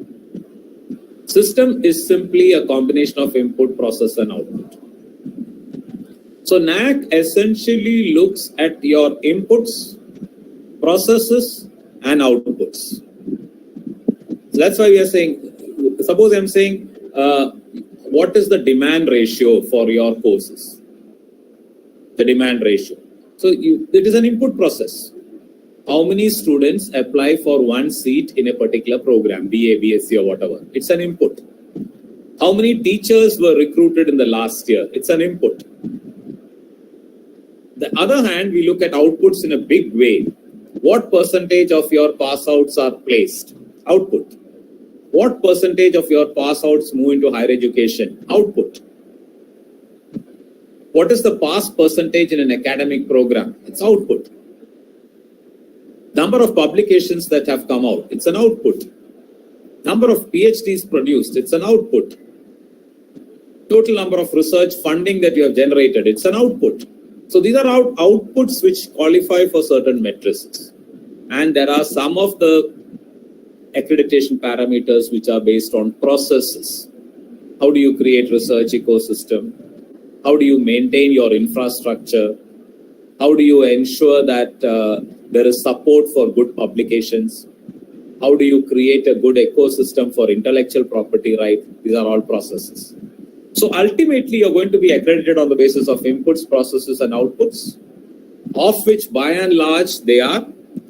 system is simply a combination of input, process, and output. So Naac essentially looks at your inputs, processes, and outputs. So that's why we are saying, suppose I'm saying, what is the demand ratio for your courses? The demand ratio. So it is an input process. How many students apply for one seat in a particular program, BA, BSc, or whatever? It's an input. How many teachers were recruited in the last year? It's an input. The other hand, we look at outputs in a big way. What percentage of your pass outs are placed? Output. What percentage of your pass outs move into higher education? Output. What is the pass percentage in an academic program? It's output. Number of publications that have come out, it's an output. Number of PhDs produced, it's an output. Total number of research funding that you have generated, it's an output. So these are outputs which qualify for certain matrices. And there are some of the accreditation parameters which are based on processes. How do you create research ecosystem? How do you maintain your infrastructure? How do you ensure that there is support for good publications? How do you create a good ecosystem for intellectual property right? These are all processes. So ultimately, you're going to be accredited on the basis of inputs, processes, and outputs, of which by and large, they are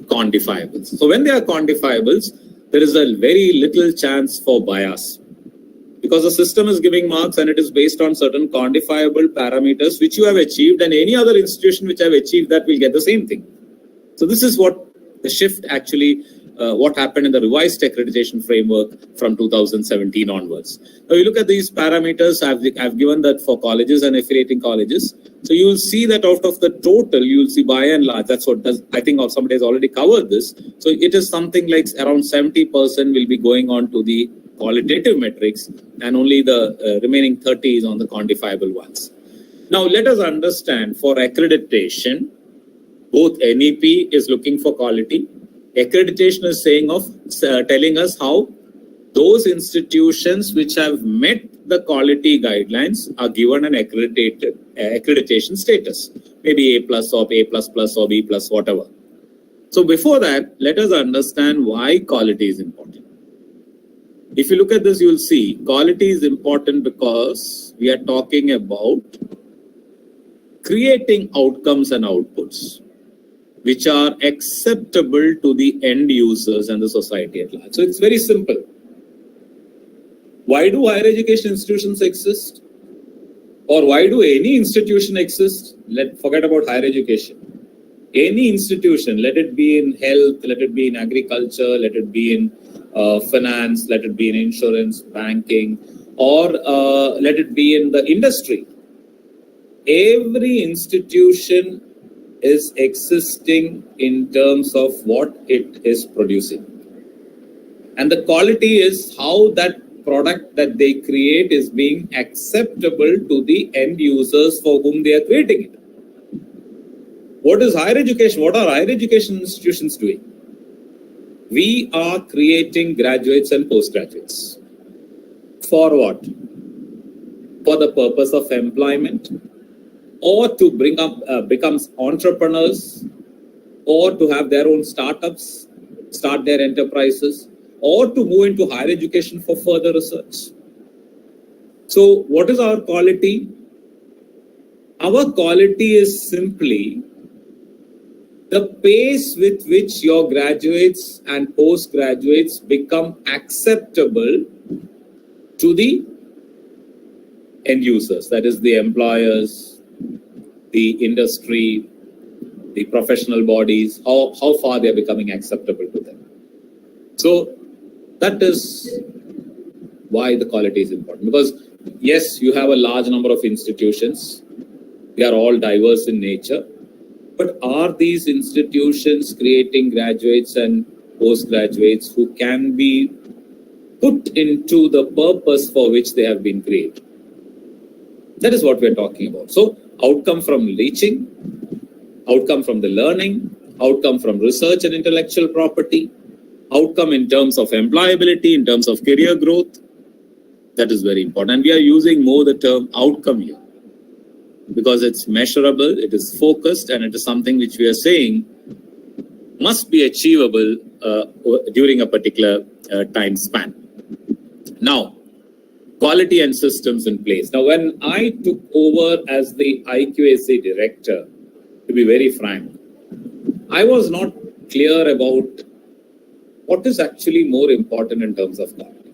quantifiables. So when they are quantifiables, there is a very little chance for bias, because the system is giving marks and it is based on certain quantifiable parameters which you have achieved, and any other institution which have achieved that will get the same thing. So this is what the shift actually, what happened in the revised accreditation framework from 2017 onwards. Now you look at these parameters, I've given that for colleges and affiliating colleges. So you will see that out of the total, you will see by and large, that's what does, I think somebody has already covered this. So it is something like around 70% will be going on to the qualitative metrics, and only the remaining 30 is on the quantifiable ones. Now let us understand, for accreditation, both NEP is looking for quality. Accreditation is telling us how those institutions which have met the quality guidelines are given an accreditation status, maybe A+ or A++ or B+, whatever. So before that, let us understand why quality is important. If you look at this, you will see quality is important because we are talking about creating outcomes and outputs which are acceptable to the end users and the society at large. So it's very simple. Why do higher education institutions exist? Or why do any institution exist? Forget about higher education. Any institution, let it be in health, let it be in agriculture, let it be in finance, let it be in insurance, banking, or let it be in the industry. Every institution is existing in terms of what it is producing. And the quality is how that product that they create is being acceptable to the end users for whom they are creating it. What is higher education? What are higher education institutions doing? We are creating graduates and postgraduates. For what? For the purpose of employment, or to bring up, become entrepreneurs, or to have their own startups, start their enterprises, or to move into higher education for further research. So what is our quality? Our quality is simply the pace with which your graduates and postgraduates become acceptable to the end users, that is the employers, the industry, the professional bodies, how far they are becoming acceptable to them. So that is why the quality is important. Because yes, you have a large number of institutions. They are all diverse in nature. But are these institutions creating graduates and postgraduates who can be put into the purpose for which they have been created. That is what we're talking about. So, outcome from teaching, outcome from the learning, outcome from research and intellectual property, outcome in terms of employability, in terms of career growth. That is very important. And we are using more the term outcome here because it's measurable, it is focused, and it is something which we are saying must be achievable during a particular time span. Now, quality and systems in place. Now, when I took over as the IQAC director, to be very frank, I was not clear about what is actually more important in terms of quality.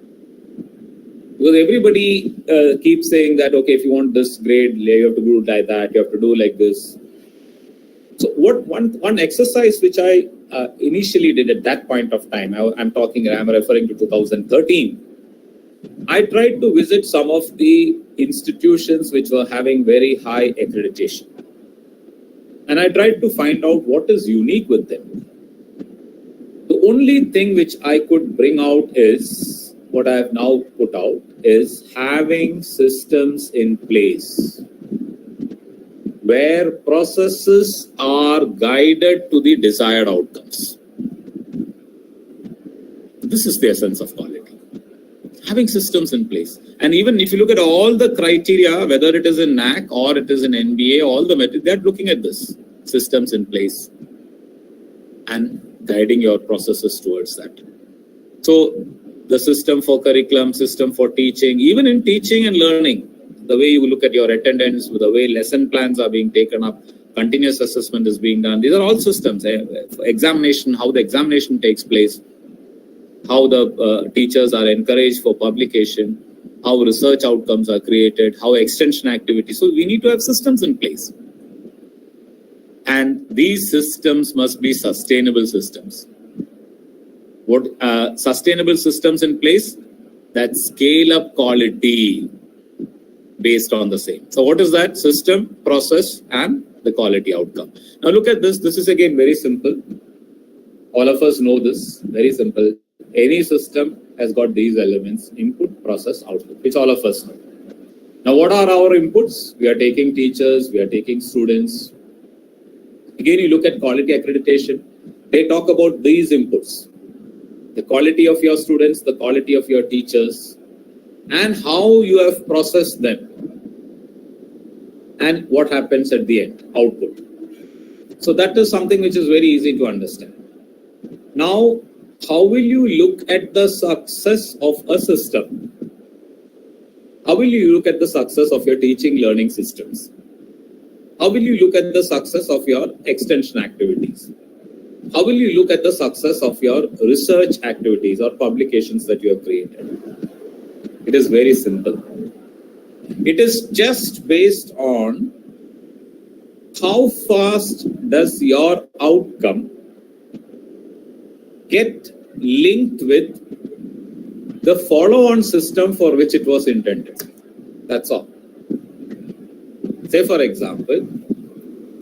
Because everybody keeps saying that, okay, if you want this grade, you have to do like that, you have to do like this. So one exercise which I initially did at that point of time, I'm referring to 2013, I tried to visit some of the institutions which were having very high accreditation. And I tried to find out what is unique with them. The only thing which I could bring out is, what I have now put out, is having systems in place where processes are guided to the desired outcomes. This is the essence of quality. Having systems in place. And even if you look at all the criteria, whether it is in Naac or it is in NBA, all the methods, they're looking at this. Systems in place and guiding your processes towards that. So the system for curriculum, system for teaching, even in teaching and learning, the way you look at your attendance, the way lesson plans are being taken up, continuous assessment is being done. These are all systems. Examination, how the examination takes place, how the teachers are encouraged for publication, how research outcomes are created, how extension activities. So we need to have systems in place. And these systems must be sustainable systems. What sustainable systems in place that scale up quality based on the same. So what is that? System, process, and the quality outcome. Now look at this. This is again very simple. All of us know this. Very simple. Any system has got these elements: input, process, output, which all of us know. Now what are our inputs? We are taking teachers, we are taking students. Again, you look at quality accreditation. They talk about these inputs: the quality of your students, the quality of your teachers, and how you have processed them. And what happens at the end, output. So that is something which is very easy to understand. Now, how will you look at the success of a system? How will you look at the success of your teaching learning systems? How will you look at the success of your extension activities? How will you look at the success of your research activities or publications that you have created? It is very simple. It is just based on how fast does your outcome get linked with the follow-on system for which it was intended. That's all. Say, for example,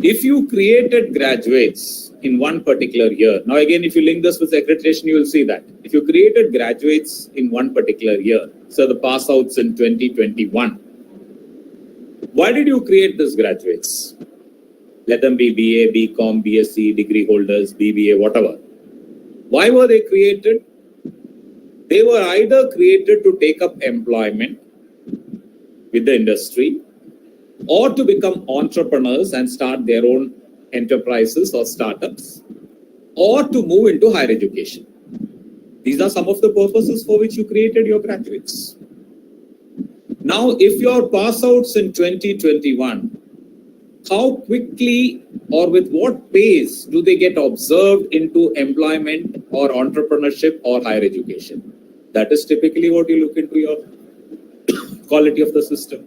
if you created graduates in one particular year, now again, if you link this with accreditation, you will see that. If you created graduates in one particular year, so the pass-outs in 2021, why did you create these graduates? Let them be BA, BCom, BSc, degree holders, BBA, whatever. Why were they created? They were either created to take up employment with the industry or to become entrepreneurs and start their own enterprises or startups, or to move into higher education. These are some of the purposes for which you created your graduates. Now, if your pass-outs in 2021, how quickly or with what pace do they get observed into employment or entrepreneurship or higher education? That is typically what you look into your quality of the system.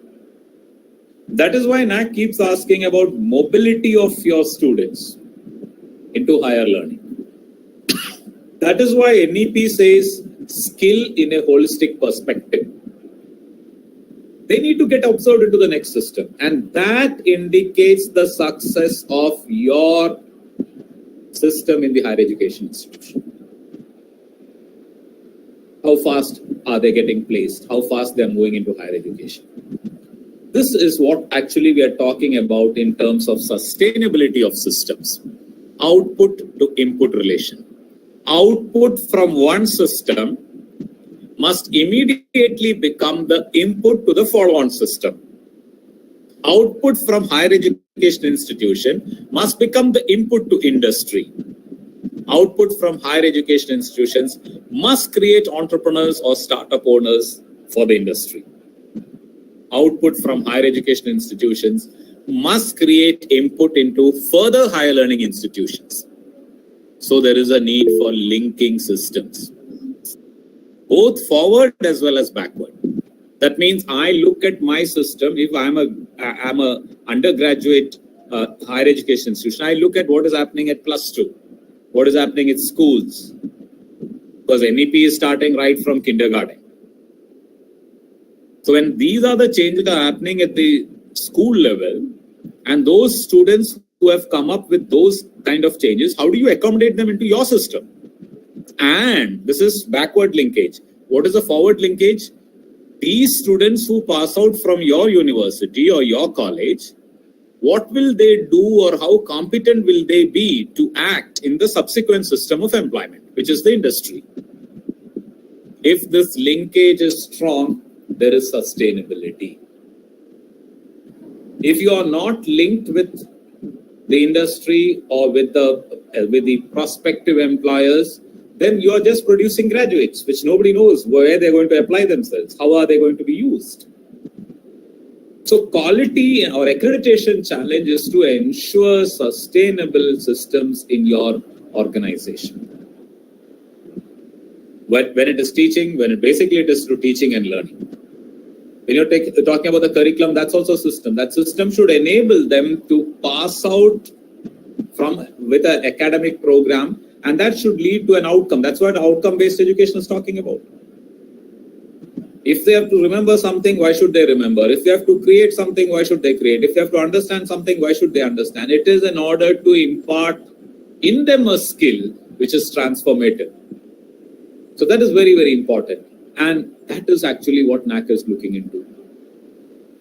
That is why Naac keeps asking about mobility of your students into higher learning. That is why NEP says skill in a holistic perspective. They need to get observed into the next system. And that indicates the success of your system in the higher education institution. how fast are they getting placed, how fast they're moving into higher education. This is what actually we are talking about in terms of sustainability of systems. Output to input relation. Output from one system must immediately become the input to the follow-on system. Output from higher education institution must become the input to industry. Output from higher education institutions must create entrepreneurs or startup owners for the industry. Output from higher education institutions must create input into further higher learning institutions. So there is a need for linking systems, both forward as well as backward. That means I look at my system. If I'm a undergraduate higher education institution, I look at what is happening at +2, what is happening at schools, because NEP is starting right from kindergarten. So when these are the changes that are happening at the school level, and those students who have come up with those kind of changes, how do you accommodate them into your system? And this is backward linkage. What is the forward linkage? These students who pass out from your university or your college, what will they do or how competent will they be to act in the subsequent system of employment, which is the industry? If this linkage is strong, there is sustainability. If you are not linked with the industry or with the prospective employers, then you are just producing graduates, which nobody knows where they're going to apply themselves. How are they going to be used? So quality or accreditation challenge is to ensure sustainable systems in your organization. When it is teaching, basically it is through teaching and learning. When you're talking about the curriculum, that's also a system. That system should enable them to pass out with an academic program, and that should lead to an outcome. That's what outcome-based education is talking about. If they have to remember something, why should they remember? If they have to create something, why should they create? If they have to understand something, why should they understand? It is in order to impart in them a skill which is transformative. So that is very, very important. And that is actually what Naac is looking into.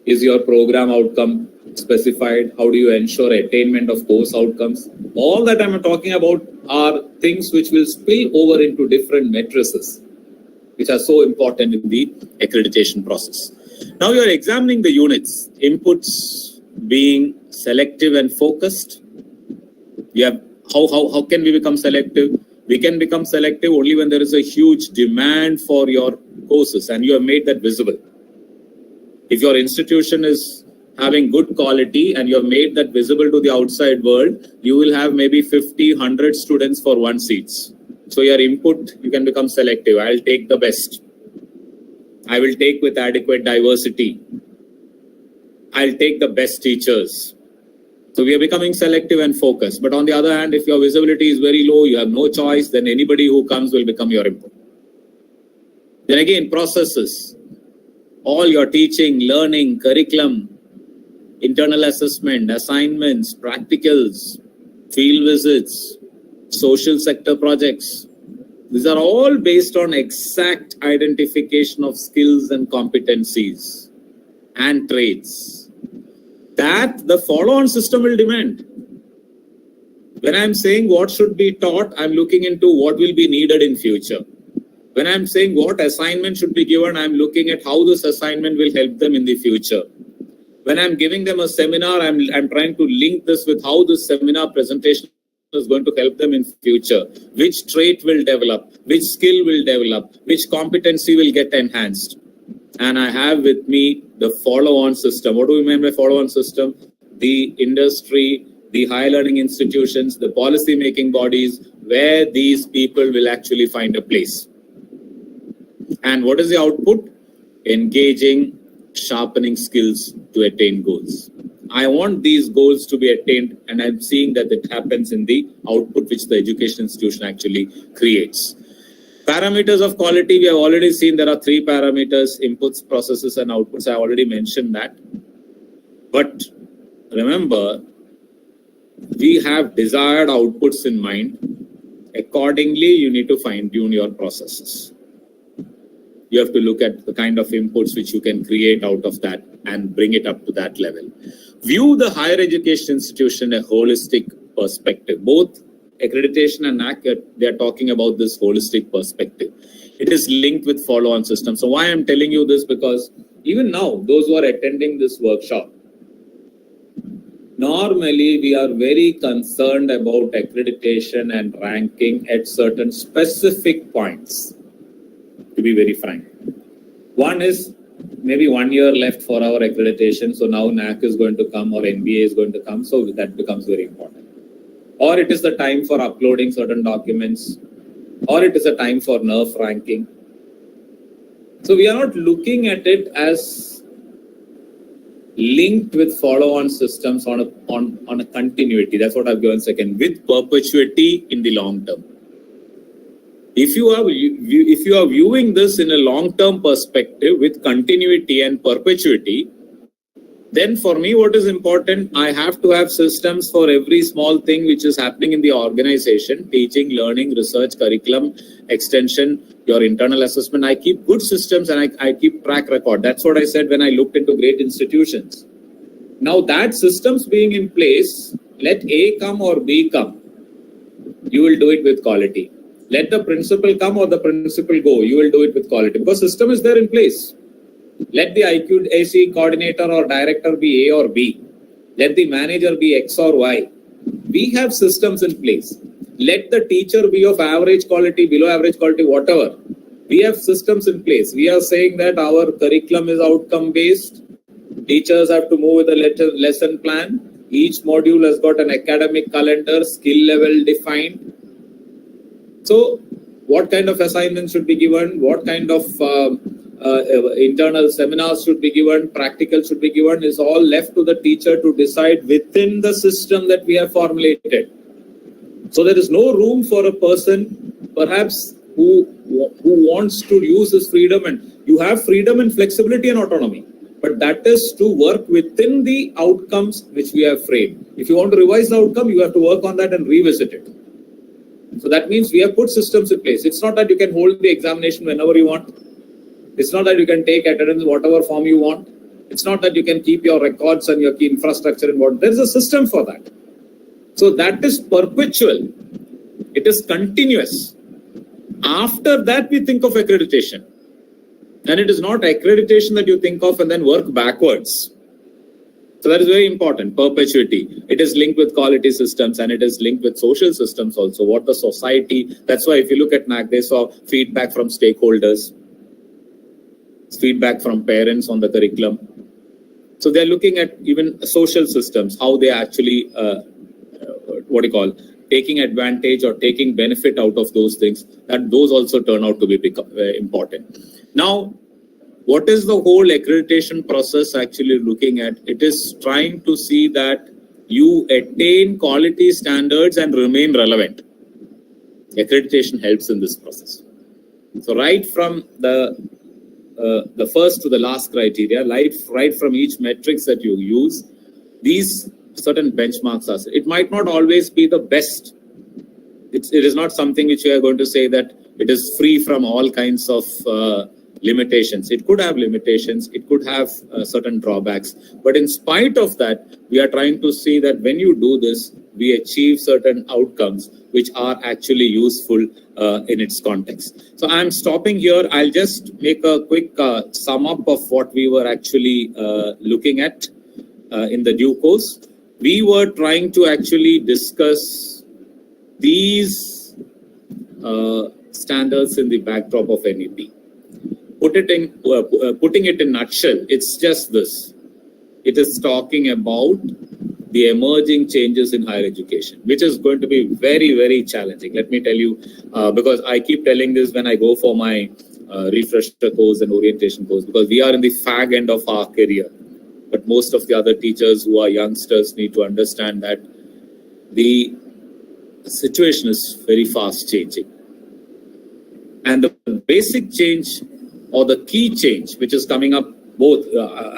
Is your program outcome specified? How do you ensure attainment of those outcomes? All that I'm talking about are things which will spill over into different matrices, which are so important in the accreditation process. Now you're examining the units, inputs being selective and focused. How can we become selective? We can become selective only when there is a huge demand for your courses and you have made that visible. If your institution is having good quality and you have made that visible to the outside world, you will have maybe 50, 100 students for 1 seat. So your input, you can become selective. I'll take the best. I will take with adequate diversity. I'll take the best teachers. So we are becoming selective and focused. But on the other hand, if your visibility is very low, you have no choice, then anybody who comes will become your input. Then again, processes. All your teaching, learning, curriculum, internal assessment, assignments, practicals, field visits, social sector projects. These are all based on exact identification of skills and competencies and traits that the follow-on system will demand. When I'm saying what should be taught, I'm looking into what will be needed in future. When I'm saying what assignment should be given, I'm looking at how this assignment will help them in the future. When I'm giving them a seminar, I'm trying to link this with how this seminar presentation is going to help them in future. Which trait will develop, which skill will develop, which competency will get enhanced. And I have with me the follow-on system. What do we mean by follow-on system? The industry, the higher learning institutions, the policy-making bodies, where these people will actually find a place. And what is the output? Engaging, sharpening skills to attain goals. I want these goals to be attained, and I'm seeing that it happens in the output which the education institution actually creates. Parameters of quality, we have already seen there are 3 parameters: inputs, processes, and outputs. I already mentioned that. But remember, we have desired outputs in mind. Accordingly, you need to fine-tune your processes. you have to look at the kind of inputs which you can create out of that and bring it up to that level. View the higher education institution in a holistic perspective. Both accreditation and Naac, they are talking about this holistic perspective. It is linked with follow-on systems. So why I'm telling you this, because even now, those who are attending this workshop, normally we are very concerned about accreditation and ranking at certain specific points, to be very frank. One is maybe 1 year left for our accreditation, so now Naac is going to come or NBA is going to come, so that becomes very important. Or it is the time for uploading certain documents, or it is a time for NERF ranking. So we are not looking at it as linked with follow-on systems on a continuity. That's what I've given second, with perpetuity in the long term. If you are viewing this in a long-term perspective with continuity and perpetuity, then for me, what is important, I have to have systems for every small thing which is happening in the organization, teaching, learning, research, curriculum, extension, your internal assessment. I keep good systems and I keep track record. That's what I said when I looked into great institutions. Now that systems being in place, let A come or B come, you will do it with quality. Let the principal come or the principal go, you will do it with quality because system is there in place. Let the IQAC coordinator or director be A or B. Let the manager be X or Y. We have systems in place. Let the teacher be of average quality, below average quality, whatever. We have systems in place. We are saying that our curriculum is outcome based. Teachers have to move with a lesson plan. Each module has got an academic calendar, skill level defined. So what kind of assignments should be given? What kind of internal seminars should be given, practical should be given, is all left to the teacher to decide within the system that we have formulated. So there is no room for a person perhaps who wants to use his freedom, and you have freedom and flexibility and autonomy, but that is to work within the outcomes which we have framed. If you want to revise the outcome, you have to work on that and revisit it. So that means we have put systems in place. It's not that you can hold the examination whenever you want. It's not that you can take attendance in whatever form you want. It's not that you can keep your records and your key infrastructure in what. There is a system for that. So that is perpetual. It is continuous. After that, we think of accreditation. And it is not accreditation that you think of and then work backwards. So that is very important, perpetuity. It is linked with quality systems and it is linked with social systems also. What the society, that's why if you look at Naac, they saw feedback from stakeholders, feedback from parents on the curriculum. So they're looking at even social systems, how they actually, taking advantage or taking benefit out of those things, that those also turn out to be important. Now, what is the whole accreditation process actually looking at? It is trying to see that you attain quality standards and remain relevant. Accreditation helps in this process. So right from the first to the last criteria, right from each metrics that you use, these certain benchmarks are. It might not always be the best. It is not something which you are going to say that it is free from all kinds of limitations. It could have limitations. It could have certain drawbacks. But in spite of that, we are trying to see that when you do this, we achieve certain outcomes which are actually useful in its context. So I'm stopping here. I'll just make a quick sum up of what we were actually looking at in the due course. We were trying to actually discuss these standards in the backdrop of NEP. Putting it in a nutshell, it's just this. It is talking about the emerging changes in higher education, which is going to be very, very challenging. Let me tell you, because I keep telling this when I go for my refresher course and orientation course, because we are in the fag end of our career. But most of the other teachers who are youngsters need to understand that the situation is very fast changing. And the basic change or the key change, which is coming up both,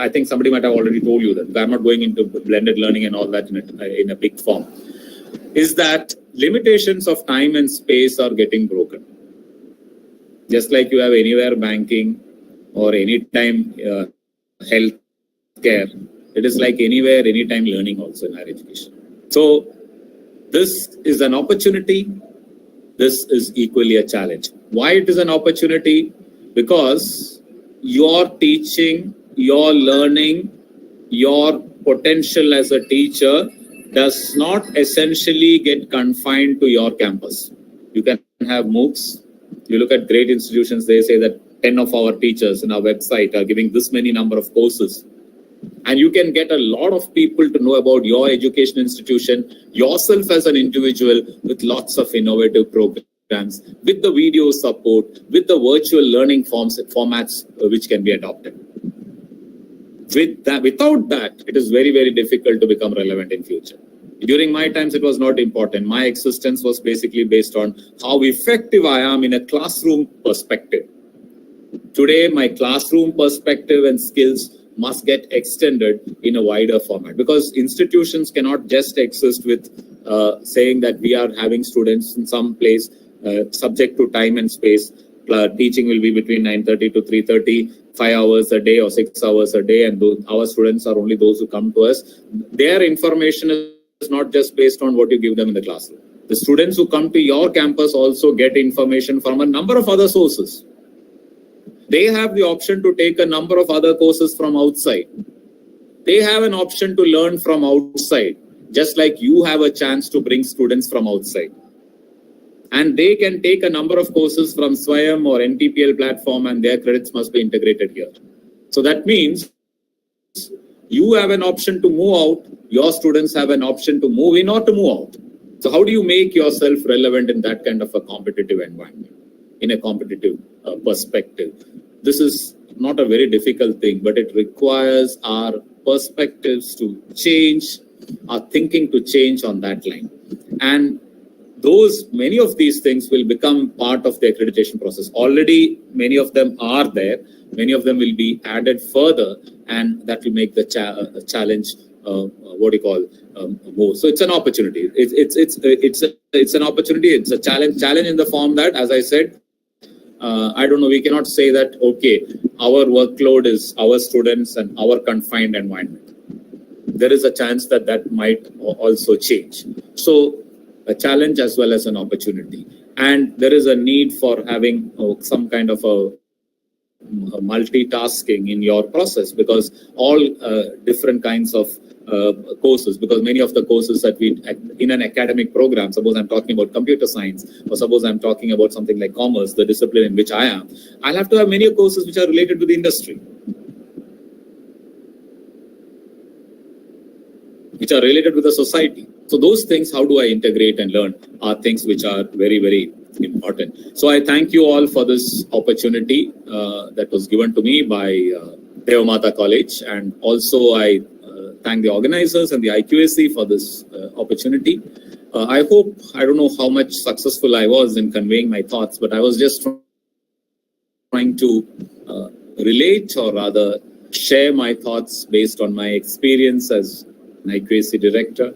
I think somebody might have already told you that, I'm not going into blended learning and all that in a big form, is that limitations of time and space are getting broken. Just like you have anywhere banking, or anytime health care. It is like anywhere, anytime learning also in higher education. So this is an opportunity. This is equally a challenge. Why it is an opportunity? Because your teaching, your learning, your potential as a teacher does not essentially get confined to your campus. You can have MOOCs. You look at great institutions, they say that 10 of our teachers in our website are giving this many number of courses. And you can get a lot of people to know about your education institution, yourself as an individual, with lots of innovative programs, with the video support, with the virtual learning formats which can be adopted. Without that, it is very, very difficult to become relevant in future. During my times, it was not important. My existence was basically based on how effective I am in a classroom perspective. Today, my classroom perspective and skills must get extended in a wider format, because institutions cannot just exist with saying that we are having students in some place subject to time and space. Teaching will be between 9:30 to 3:30, 5 hours a day or 6 hours a day, and our students are only those who come to us. Their information is not just based on what you give them in the classroom. The students who come to your campus also get information from a number of other sources. They have the option to take a number of other courses from outside. They have an option to learn from outside, just like you have a chance to bring students from outside. And they can take a number of courses from Swayam or NTPL platform, and their credits must be integrated here. So that means you have an option to move out, your students have an option to move in or to move out. So how do you make yourself relevant in that kind of a competitive environment, in a competitive perspective? This is not a very difficult thing, but it requires our perspectives to change, our thinking to change on that line. And many of these things will become part of the accreditation process. Already, many of them are there. Many of them will be added further, and that will make the challenge more. So it's an opportunity. It's an opportunity. It's a challenge in the form that, as I said, I don't know, we cannot say that, okay, our workload is our students and our confined environment. There is a chance that that might also change. So a challenge as well as an opportunity. And there is a need for having some kind of a multitasking in your process, because all different kinds of courses, because many of the courses that we in an academic program, suppose I'm talking about computer science, or suppose I'm talking about something like commerce, the discipline in which I am, I'll have to have many courses which are related to the industry, which are related with the society. So those things, how do I integrate and learn, are things which are very, very important. So I thank you all for this opportunity that was given to me by Deva Matha College, and also I thank the organizers and the IQAC for this opportunity. I don't know how much successful I was in conveying my thoughts, but I was just trying to relate, or rather share my thoughts based on my experience as an IQAC director,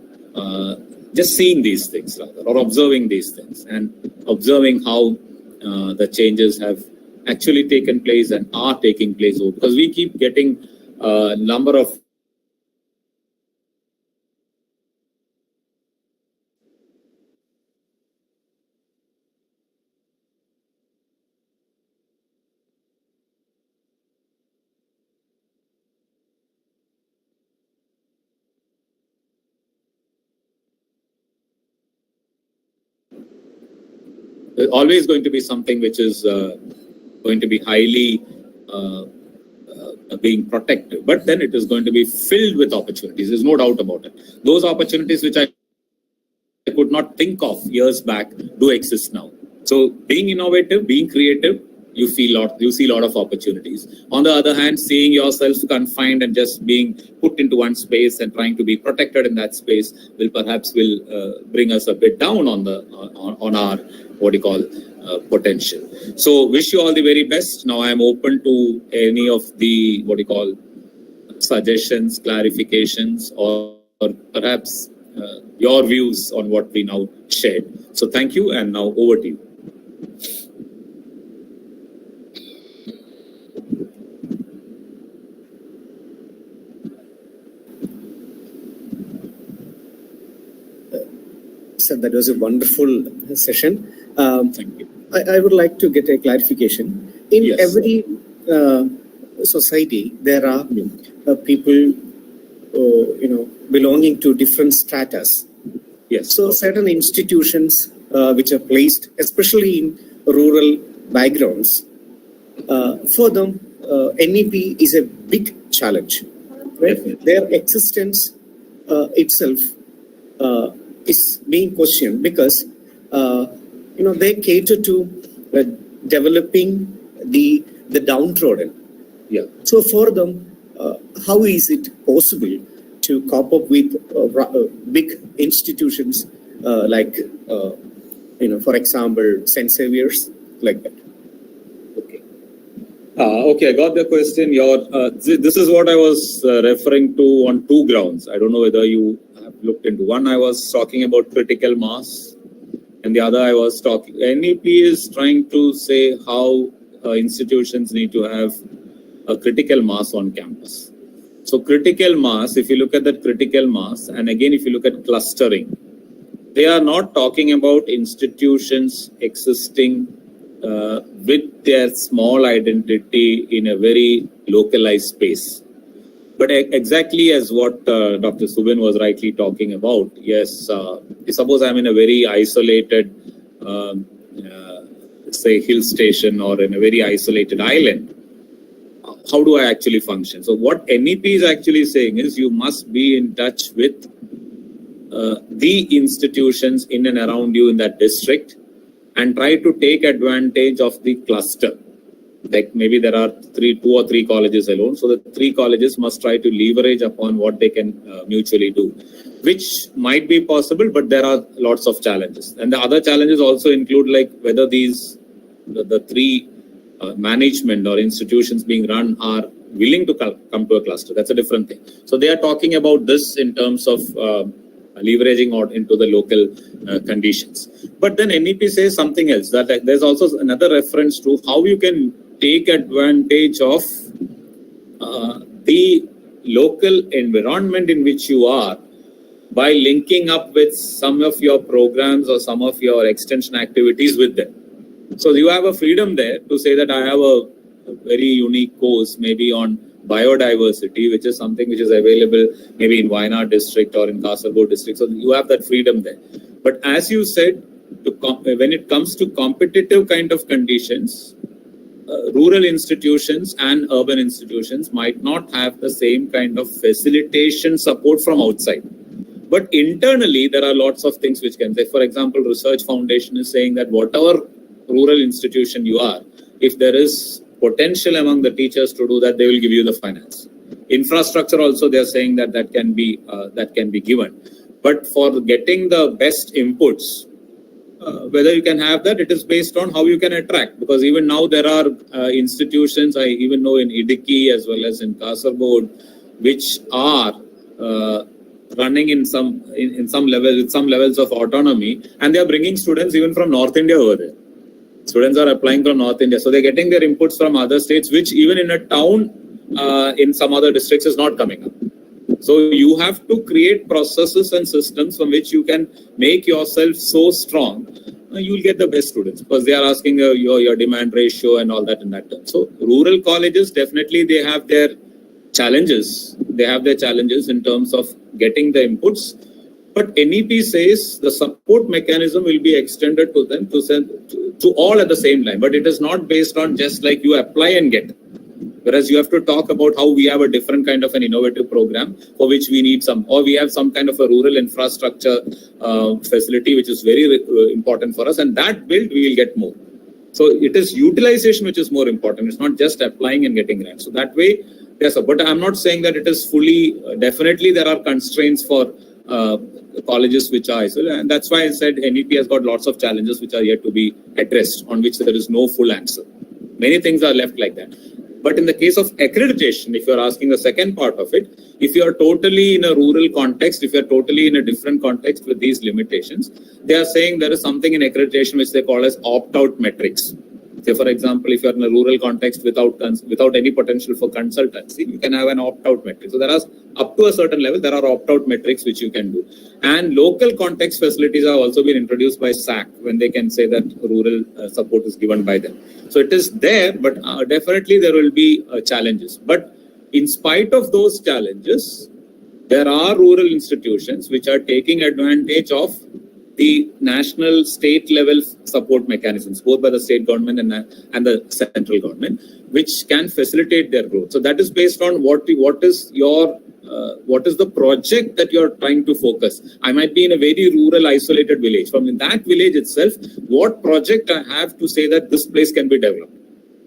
just seeing these things rather, or observing these things, and observing how the changes have actually taken place and are taking place, because we keep getting a number of always going to be something which is going to be highly being protective, but then it is going to be filled with opportunities. There's no doubt about it. Those opportunities which I could not think of years back do exist now. So being innovative, being creative, you see a lot of opportunities. On the other hand, seeing yourself confined and just being put into one space and trying to be protected in that space will bring us a bit down on our potential. So wish you all the very best. Now I am open to any of the suggestions, clarifications, or perhaps your views on what we now shared. So thank you, and now over to you. sir, that was a wonderful session. Thank you. I would like to get a clarification. In Yes. every society, there are people, belonging to different stratas. Yes. So certain institutions which are placed, especially in rural backgrounds, for them, NEP is a big challenge. Right? Their existence itself is being questioned because they cater to developing the downtrodden. Yeah. So for them, how is it possible to cope up with big institutions like, for example, St. Xavier's, like that? Okay. Okay, I got the question. This is what I was referring to on two grounds. I don't know whether you have looked into. One, I was talking about critical mass, and the other I was talking. NEP is trying to say how institutions need to have a critical mass on campus. So critical mass, if you look at that critical mass, and again if you look at clustering, they are not talking about institutions existing with their small identity in a very localized space. But exactly as what Dr. Subin was rightly talking about, yes, suppose I'm in a very isolated, say, hill station or in a very isolated island, how do I actually function? So what NEP is actually saying is you must be in touch with the institutions in and around you in that district and try to take advantage of the cluster. Like maybe there are two or three colleges alone. So the three colleges must try to leverage upon what they can mutually do, which might be possible, but there are lots of challenges. And the other challenges also include like whether the three management or institutions being run are willing to come to a cluster. That's a different thing. So they are talking about this in terms of leveraging out into the local conditions. But then NEP says something else, that there's also another reference to how you can take advantage of the local environment in which you are by linking up with some of your programs or some of your extension activities with them. So you have a freedom there to say that I have a very unique course maybe on biodiversity, which is something which is available maybe in Wayanad district or in Kasaragod district. So you have that freedom there. But as you said, when it comes to competitive kind of conditions, rural institutions and urban institutions might not have the same kind of facilitation support from outside. But internally, there are lots of things which can say, for example, Research Foundation is saying that whatever rural institution you are, if there is potential among the teachers to do that, they will give you the finance. Infrastructure also, they are saying that can be given. But for getting the best inputs, whether you can have that, it is based on how you can attract. Because even now there are institutions, I even know in Idiki as well as in Kasaragod, which are running in some level with some levels of autonomy, and they are bringing students even from North India over there. Students are applying from North India, so they're getting their inputs from other states, which even in a town in some other districts is not coming up. So you have to create processes and systems from which you can make yourself so strong, you will get the best students because they are asking your demand ratio and all that in that term. So rural colleges, definitely they have their challenges. They have their challenges in terms of getting the inputs. But NEP says the support mechanism will be extended to them to all at the same time. But it is not based on just like you apply and get. Whereas you have to talk about how we have a different kind of an innovative program for which we need or we have some kind of a rural infrastructure facility, which is very important for us. And that build, we will get more. So it is utilization which is more important. It's not just applying and getting grants. So that way, yes, but I'm not saying that it is fully, definitely there are constraints for colleges which are isolated, and that's why I said NEP has got lots of challenges which are yet to be addressed, on which there is no full answer. Many things are left like that. But in the case of accreditation, if you're asking the second part of it, if you're totally in a rural context, if you're totally in a different context with these limitations, they are saying there is something in accreditation which they call as opt-out metrics. Say, for example, if you're in a rural context without any potential for consultancy, you can have an opt-out metric. So there are, up to a certain level, there are opt-out metrics which you can do. And local context facilities have also been introduced by SAC when they can say that rural support is given by them. So it is there, but definitely there will be challenges. But in spite of those challenges, there are rural institutions which are taking advantage of the national state level support mechanisms, both by the state government and the central government, which can facilitate their growth. So that is based on what is the project that you're trying to focus. I might be in a very rural isolated village. From that village itself, what project I have to say that this place can be developed.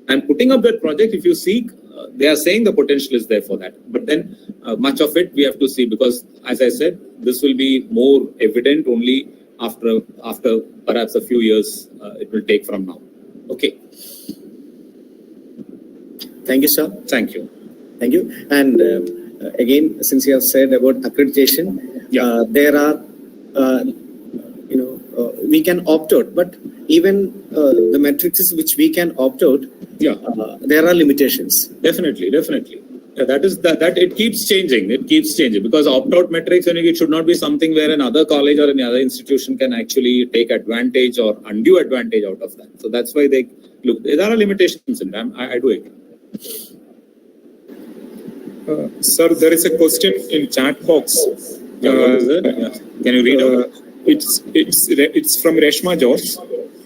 I'm putting up that project. If you seek, they are saying the potential is there for that. But then much of it we have to see, because as I said, this will be more evident only after perhaps a few years it will take from now. Okay. Thank you, sir. Thank you. Thank you. And again, since you have said about accreditation, there are, we can opt out, but even the metrics which we can opt out, there are limitations. Definitely. Yeah, that it keeps changing. Because opt-out metrics, it should not be something where another college or any other institution can actually take advantage or undue advantage out of that. So that's why they look. There are limitations in them. I do agree. Sir, there is a question in chat box. What is it? Can you read out? It's from Reshma George.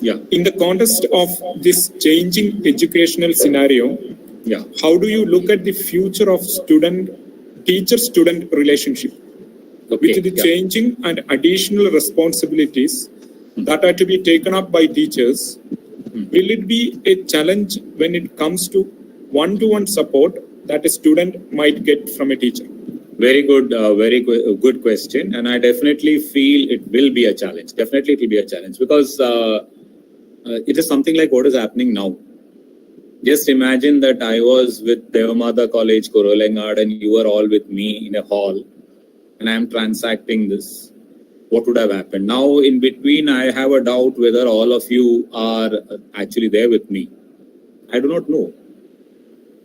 Yeah. In the context of this changing educational scenario, how do you look at the future of teacher-student relationship with the changing and additional responsibilities that are to be taken up by teachers? Will it be a challenge when it comes to one-to-one support that a student might get from a teacher? Very good question, and I definitely feel it will be a challenge. Definitely, it will be a challenge because it is something like what is happening now. Just imagine that I was with Deva Matha College, Kuravilangad, and you were all with me in a hall, and I am transacting this. What would have happened? Now, in between, I have a doubt whether all of you are actually there with me. I do not know.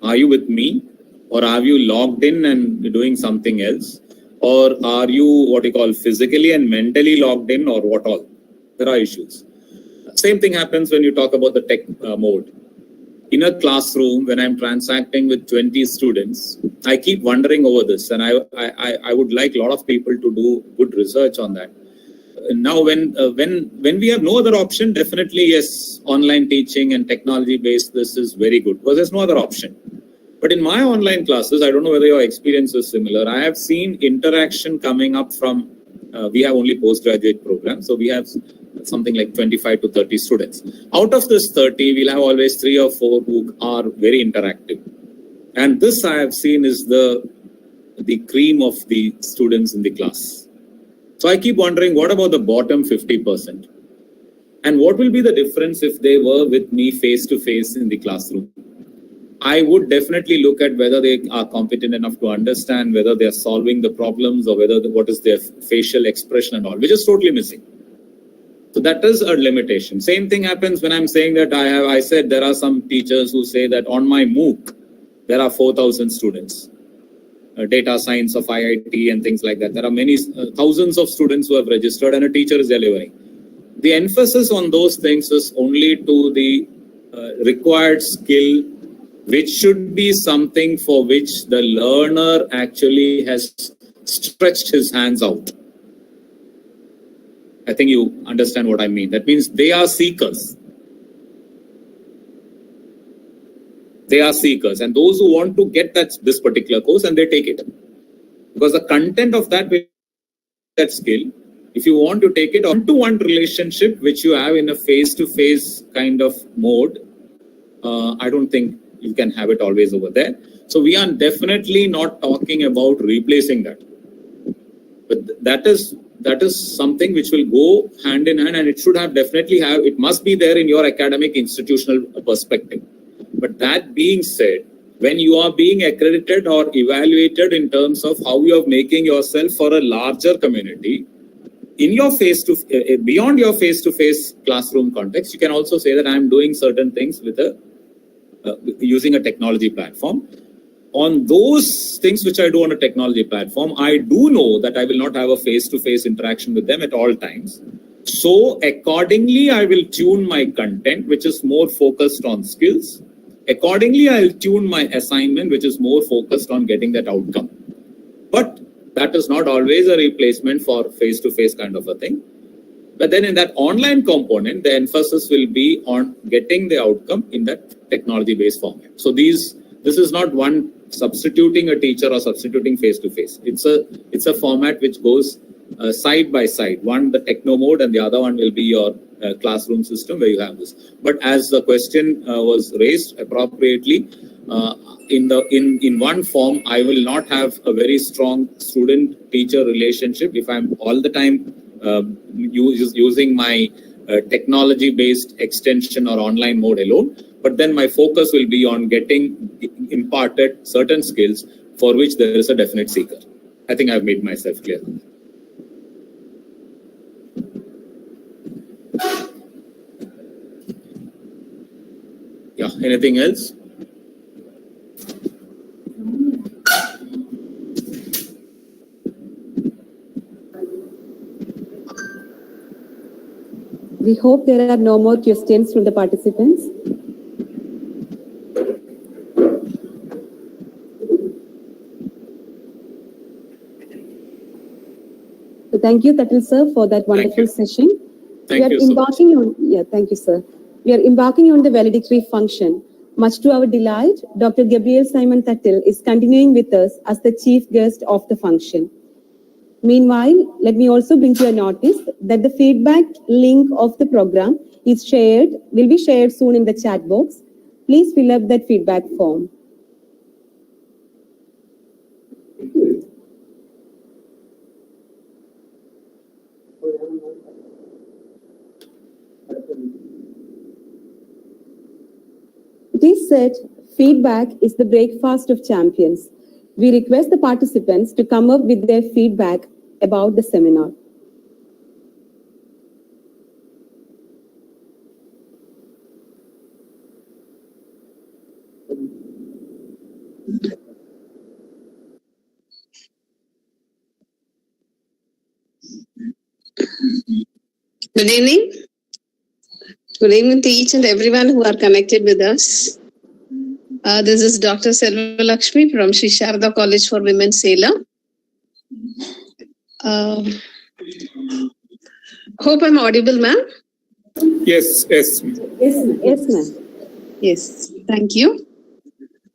Are you with me? Or are you logged in and doing something else? Or are you physically and mentally logged in, or what all? There are issues. Same thing happens when you talk about the tech mode. In a classroom, when I'm transacting with 20 students, I keep wondering over this, and I would like a lot of people to do good research on that. Now, when we have no other option, definitely yes, online teaching and technology based, this is very good because there's no other option. But in my online classes, I don't know whether your experience is similar. I have seen interaction coming up from, we have only postgraduate programs. So we have something like 25 to 30 students. Out of this 30, we'll have always 3 or 4 who are very interactive. And this I have seen is the cream of the students in the class. So I keep wondering, what about the bottom 50%? And what will be the difference if they were with me face to face in the classroom? I would definitely look at whether they are competent enough to understand, whether they are solving the problems, or what is their facial expression and all, which is totally missing. So that is a limitation. Same thing happens when I'm saying that I said there are some teachers who say that on my MOOC, there are 4,000 students, data science of IIT and things like that. There are many thousands of students who have registered and a teacher is delivering. The emphasis on those things is only to the required skill, which should be something for which the learner actually has stretched his hands out. I think you understand what I mean. That means they are seekers. They are seekers, and those who want to get this particular course, and they take it. Because the content of that skill, if you want to take it one-to-one relationship, which you have in a face-to-face kind of mode, I don't think you can have it always over there. So we are definitely not talking about replacing that. But that is something which will go hand in hand, and it should it must be there in your academic institutional perspective. But that being said, when you are being accredited or evaluated in terms of how you are making yourself for a larger community, in your beyond your face-to-face classroom context, you can also say that I'm doing certain things with using a technology platform. On those things which I do on a technology platform, I do know that I will not have a face-to-face interaction with them at all times. So accordingly, I will tune my content, which is more focused on skills. Accordingly, I'll tune my assignment, which is more focused on getting that outcome. But that is not always a replacement for face-to-face kind of a thing. But then in that online component, the emphasis will be on getting the outcome in that technology-based format. So this is not one substituting a teacher or substituting face-to-face. It's a format which goes side by side. One, the techno mode, and the other one will be your classroom system where you have this. But as the question was raised appropriately, in one form, I will not have a very strong student-teacher relationship if I'm all the time using my technology-based extension or online mode alone. But then my focus will be on getting imparted certain skills for which there is a definite seeker. I think I've made myself clear. Yeah, anything else? We hope there are no more questions from the participants. So thank you, Thattil sir, for that wonderful session. Thank you so much. Thank you, sir. We are embarking on the valedictory function. Much to our delight, Dr. Gabriel Simon Thattil is continuing with us as the chief guest of the function. Meanwhile, let me also bring to your notice that the feedback link of the program will be shared soon in the chat box. Please fill up that feedback form. It is said, feedback is the breakfast of champions. We request the participants to come up with their feedback about the seminar. Good evening. Good evening to each and everyone who are connected with us. This is Dr. Selva Lakshmi from Sri Sharda College for Women, Salem. Hope I'm audible, ma'am. Yes. Yes, ma'am. Yes, thank you.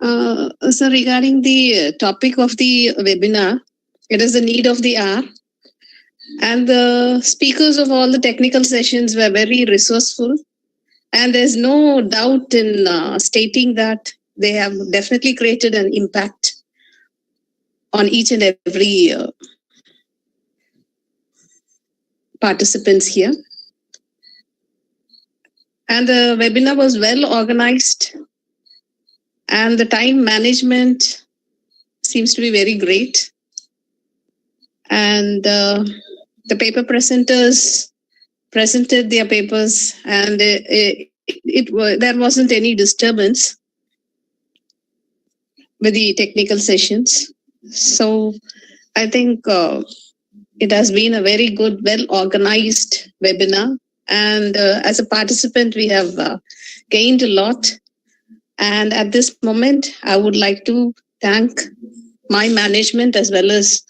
So regarding the topic of the webinar, it is the need of the hour. And the speakers of all the technical sessions were very resourceful. And there's no doubt in stating that they have definitely created an impact on each and every participants here. And the webinar was well organized, and the time management seems to be very great. And the paper presenters presented their papers, and there wasn't any disturbance with the technical sessions. So I think it has been a very good, well-organized webinar. And as a participant, we have gained a lot. And at this moment, I would like to thank my management as well as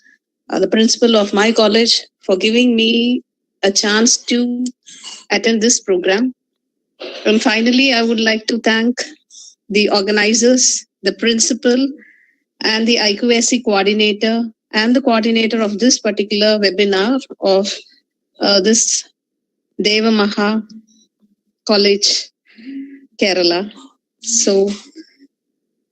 the principal of my college for giving me a chance to attend this program. And finally, I would like to thank the organizers, the principal, and the IQAC coordinator, and the coordinator of this particular webinar of this Deva Matha College, Kerala. So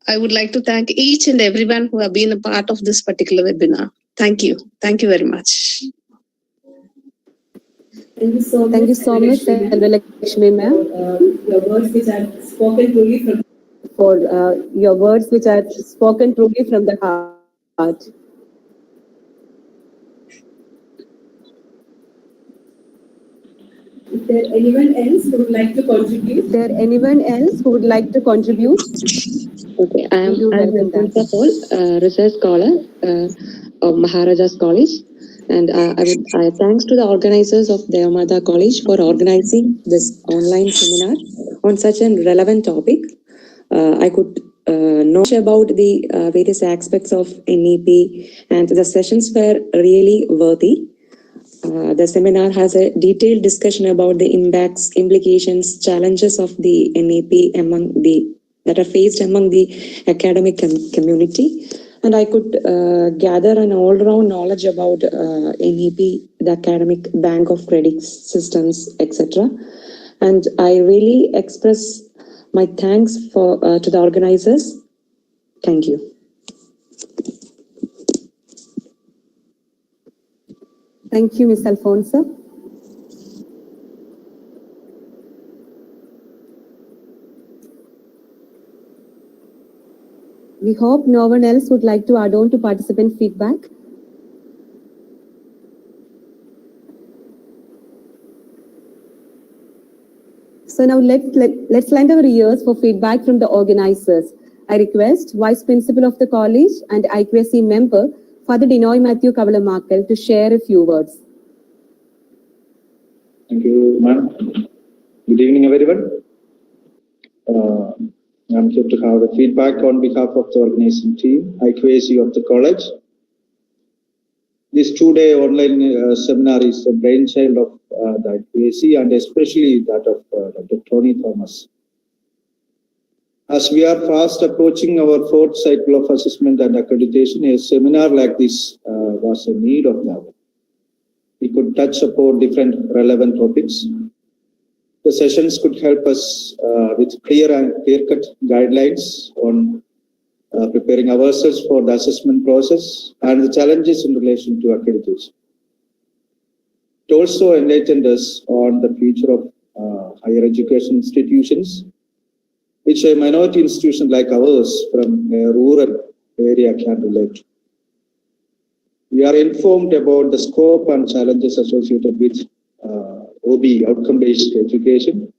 I would like to thank each and everyone who have been a part of this particular webinar. Thank you. Thank you very much. Thank you so much, Selva Lakshmi ma'am, your words which are spoken truly from the heart. Is there anyone else who would like to contribute? Is there anyone else who would like to contribute? Okay, I'm welcome Prince Paul, research scholar of Maharaja's College, and I thanks to the organizers of Deva Matha College for organizing this online seminar on such a relevant topic. I could know about the various aspects of NEP, and the sessions were really worthy. The seminar has a detailed discussion about the impacts, implications, challenges of the NEP that are faced among the academic community. And I could gather an all-round knowledge about NEP, the academic bank of credit systems, etc. And I really express my thanks to the organizers. Thank you. Thank you, Ms. Alfonso. We hope no one else would like to add on to participant feedback. So now let's lend our ears for feedback from the organizers. I request Vice Principal of the College and IQAC member, Father Deva Matha Kavalamakal, to share a few words. Thank you, ma'am. Good evening, everyone. I'm here to have a feedback on behalf of the organizing team, IQAC of the college. This two-day online seminar is a brainchild of the IQAC and especially that of Dr. Tony Thomas. As we are fast approaching our fourth cycle of assessment and accreditation, a seminar like this was a need of the hour. We could touch upon different relevant topics. The sessions could help us with clear-cut guidelines on preparing ourselves for the assessment process and the challenges in relation to accreditation. It also enlightened us on the future of higher education institutions, which a minority institution like ours from a rural area can relate to. We are informed about the scope and challenges associated with OB, outcome-based education,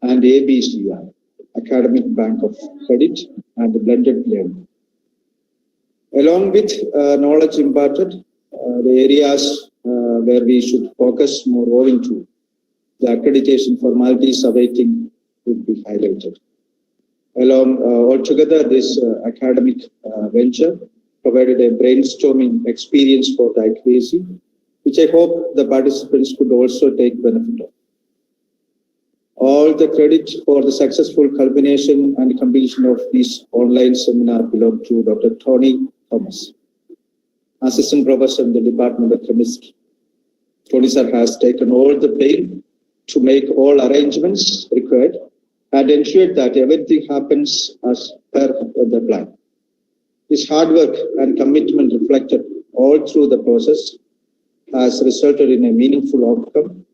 and ABCI, Academic Bank of Credit, and blended learning. Along with knowledge imparted, the areas where we should focus more into the accreditation formalities awaiting would be highlighted. Altogether, this academic venture provided a brainstorming experience for the IQAC, which I hope the participants could also take benefit of. All the credit for the successful culmination and completion of this online seminar belong to Dr. Tony Thomas, Assistant Professor in the Department of Chemistry. Tony sir has taken all the pain to make all arrangements required and ensured that everything happens as per the plan. His hard work and commitment reflected all through the process has resulted in a meaningful outcome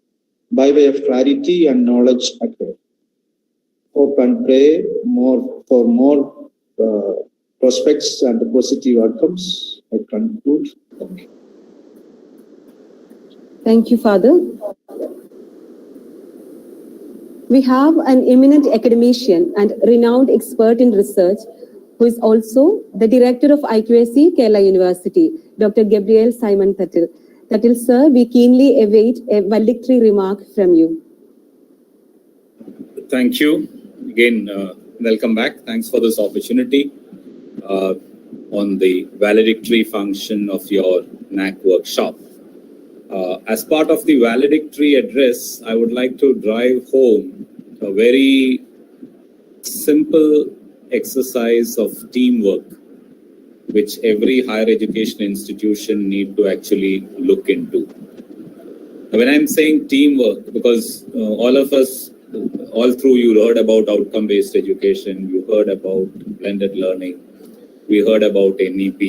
by way of clarity and knowledge acquired. Hope and pray for more prospects and positive outcomes. I conclude. Thank you. Thank you, Father. We have an eminent academician and renowned expert in research who is also the director of IQAC, Kerala University, Dr. Gabriel Simon Thattil. Thattil, sir, we keenly await a valedictory remark from you. Thank you. Again, welcome back. Thanks for this opportunity on the valedictory function of your Naac workshop. As part of the valedictory address, I would like to drive home a very simple exercise of teamwork, which every higher education institution need to actually look into. When I'm saying teamwork, because all of us, all through you heard about outcome-based education, you heard about blended learning, we heard about NEP,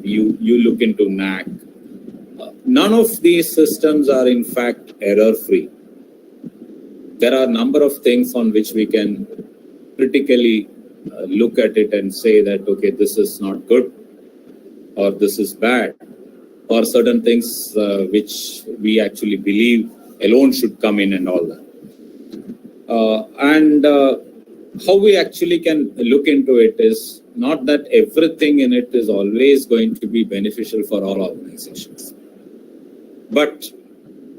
you look into Naac. None of these systems are in fact error-free. There are a number of things on which we can critically look at it and say that, okay, this is not good, or this is bad, or certain things which we actually believe alone should come in and all that. How we actually can look into it is not that everything in it is always going to be beneficial for all organizations. But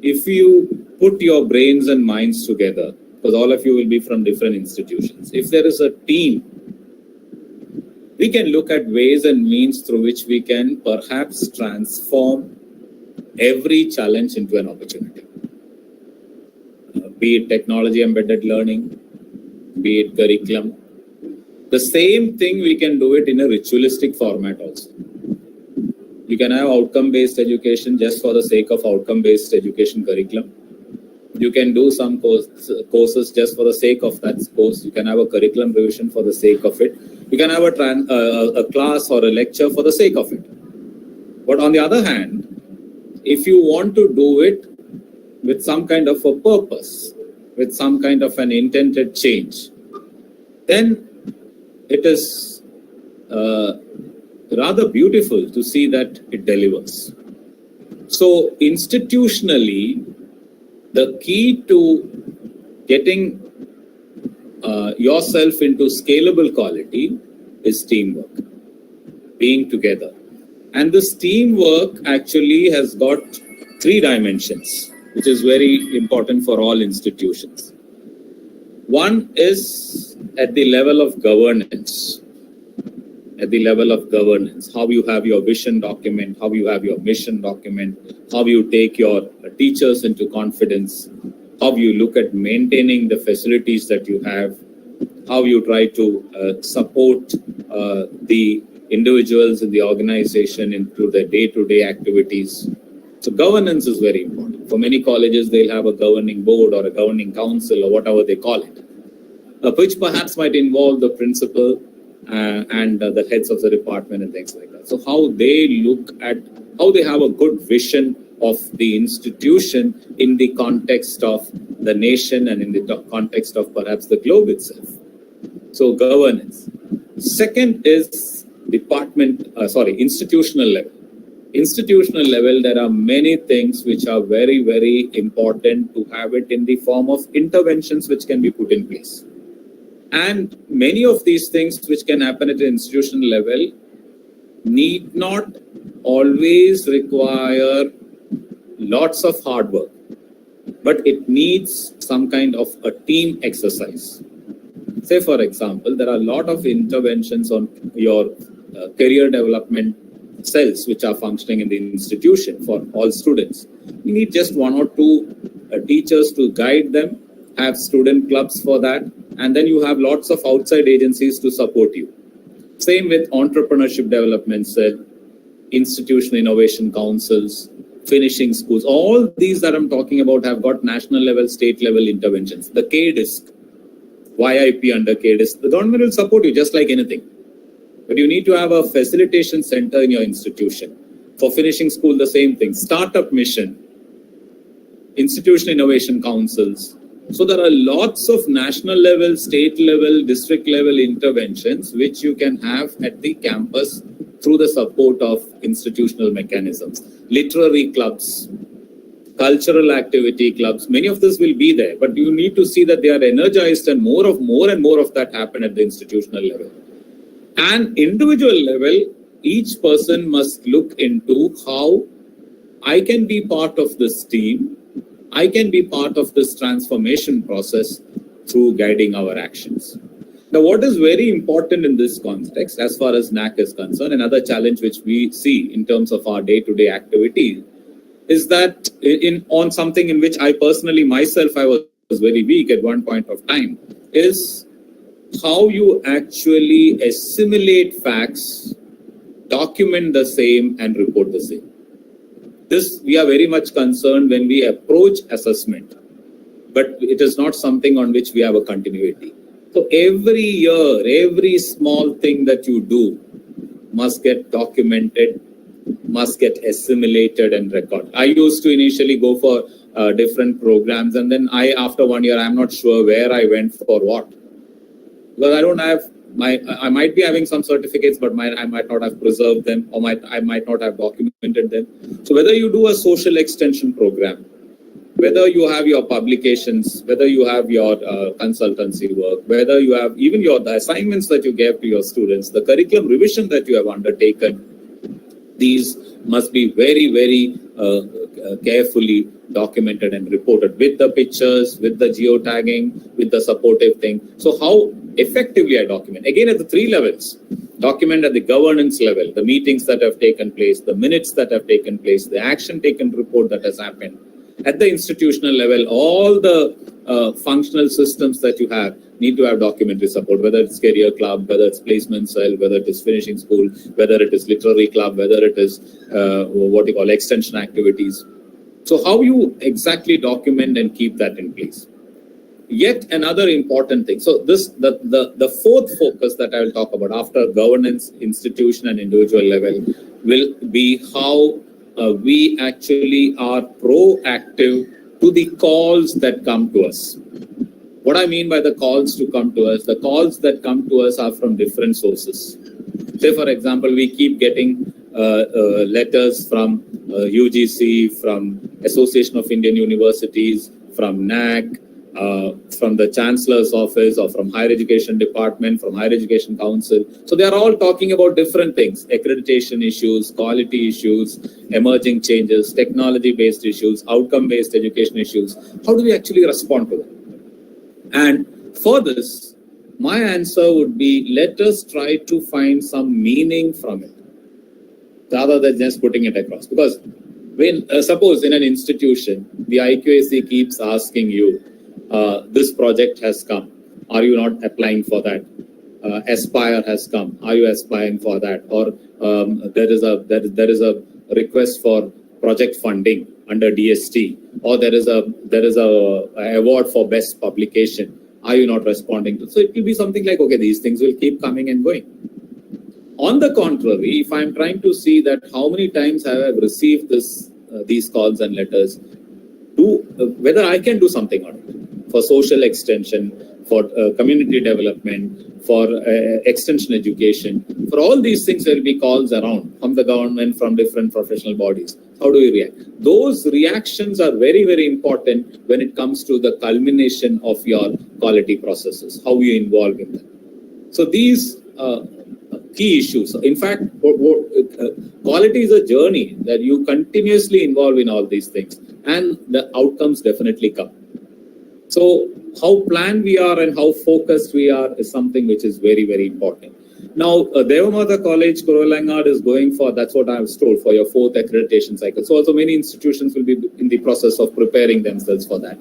if you put your brains and minds together, because all of you will be from different institutions, if there is a team, we can look at ways and means through which we can perhaps transform every challenge into an opportunity. Be it technology embedded learning, be it curriculum. The same thing we can do it in a ritualistic format also. You can have outcome-based education just for the sake of outcome-based education curriculum. You can do some courses just for the sake of that course. You can have a curriculum revision for the sake of it. You can have a class or a lecture for the sake of it. But on the other hand, if you want to do it with some kind of a purpose, with some kind of an intended change, then it is rather beautiful to see that it delivers. So institutionally, the key to getting yourself into scalable quality is teamwork, being together. And this teamwork actually has got 3 dimensions, which is very important for all institutions. One is at the level of governance. At the level of governance, how you have your vision document, how you have your mission document, how you take your teachers into confidence, how you look at maintaining the facilities that you have, how you try to support the individuals in the organization into the day-to-day activities. So governance is very important. For many colleges, they'll have a governing board or a governing council or whatever they call it, which perhaps might involve the principal and the heads of the department and things like that. So how they look at, how they have a good vision of the institution in the context of the nation and in the context of perhaps the globe itself. So governance. Second is institutional level. Institutional level, there are many things which are very, very important to have it in the form of interventions which can be put in place. And many of these things which can happen at an institutional level need not always require lots of hard work, but it needs some kind of a team exercise. Say, for example, there are a lot of interventions on your career development cells which are functioning in the institution for all students. You need just 1 or 2 teachers to guide them, have student clubs for that, and then you have lots of outside agencies to support you. Same with entrepreneurship development cell, institutional innovation councils, finishing schools. All these that I'm talking about have got national level, state level interventions. The KDISC, YIP under KDISC, the government will support you just like anything. But you need to have a facilitation center in your institution. For finishing school, the same thing. Startup mission, institutional innovation councils. So there are lots of national level, state level, district level interventions which you can have at the campus through the support of institutional mechanisms. Literary clubs, cultural activity clubs, many of this will be there, but you need to see that they are energized and more and more of that happen at the institutional level. And individual level, each person must look into how I can be part of this team, I can be part of this transformation process through guiding our actions. Now, what is very important in this context, as far as Naac is concerned, another challenge which we see in terms of our day-to-day activity is that on something in which I personally myself, I was very weak at one point of time, is how you actually assimilate facts, document the same, and report the same. This we are very much concerned when we approach assessment, but it is not something on which we have a continuity. So every year, every small thing that you do must get documented, must get assimilated and recorded. I used to initially go for different programs, and then after 1 year, I'm not sure where I went for what. Because I don't have I might be having some certificates, but I might not have preserved them, or I might not have documented them. So whether you do a social extension program, whether you have your publications, whether you have your consultancy work, whether you have even the assignments that you gave to your students, the curriculum revision that you have undertaken, these must be very, very carefully documented and reported with the pictures, with the geotagging, with the supportive thing. So how effectively I document? Again, at the three levels. Document at the governance level, the meetings that have taken place, the minutes that have taken place, the action taken report that has happened. At the institutional level, all the functional systems that you have need to have documentary support, whether it's career club, whether it's placement cell, whether it is finishing school, whether it is literary club, whether it is what you call extension activities. So how you exactly document and keep that in place? Yet another important thing. So this the fourth focus that I will talk about after governance, institution and individual level will be how we actually are proactive to the calls that come to us. What I mean by the calls to come to us, the calls that come to us are from different sources. Say, for example, we keep getting letters from UGC, from Association of Indian Universities, from Naac, from the Chancellor's Office, or from Higher Education Department, from Higher Education Council. So they are all talking about different things: accreditation issues, quality issues, emerging changes, technology-based issues, outcome-based education issues. How do we actually respond to them? And for this, my answer would be, let us try to find some meaning from it, rather than just putting it across. Because when, suppose in an institution, the IQAC keeps asking you, this project has come, are you not applying for that? Aspire has come, are you aspiring for that? Or there is a request for project funding under DST, or there is a award for best publication. Are you not responding to? So it will be something like, okay, these things will keep coming and going. On the contrary, if I'm trying to see that how many times have I received these calls and letters, whether I can do something on it for social extension, for community development, for extension education, for all these things, there will be calls around from the government, from different professional bodies. How do we react? Those reactions are very, very important when it comes to the culmination of your quality processes, how you involve in them. So these key issues. In fact, quality is a journey that you continuously involve in all these things, and the outcomes definitely come. So how planned we are and how focused we are is something which is very, very important. Now, Deva Matha College, Kuravilangad is going for, that's what I was told, for your 4th accreditation cycle. So also many institutions will be in the process of preparing themselves for that.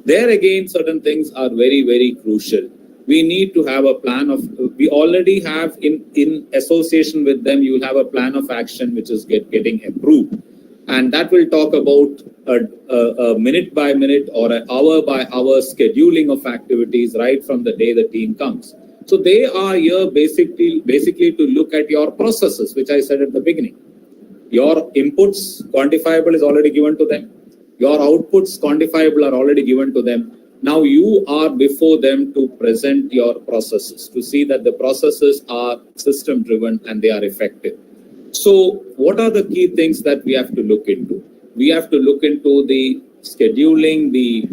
There again, certain things are very, very crucial. We need to have a plan of, we already have in association with them, you will have a plan of action which is getting approved. And that will talk about a minute by minute or an hour by hour scheduling of activities right from the day the team comes. So they are here basically to look at your processes, which I said at the beginning. Your inputs, quantifiable, is already given to them. Your outputs, quantifiable, are already given to them. Now you are before them to present your processes, to see that the processes are system driven and they are effective. So what are the key things that we have to look into? We have to look into the scheduling, the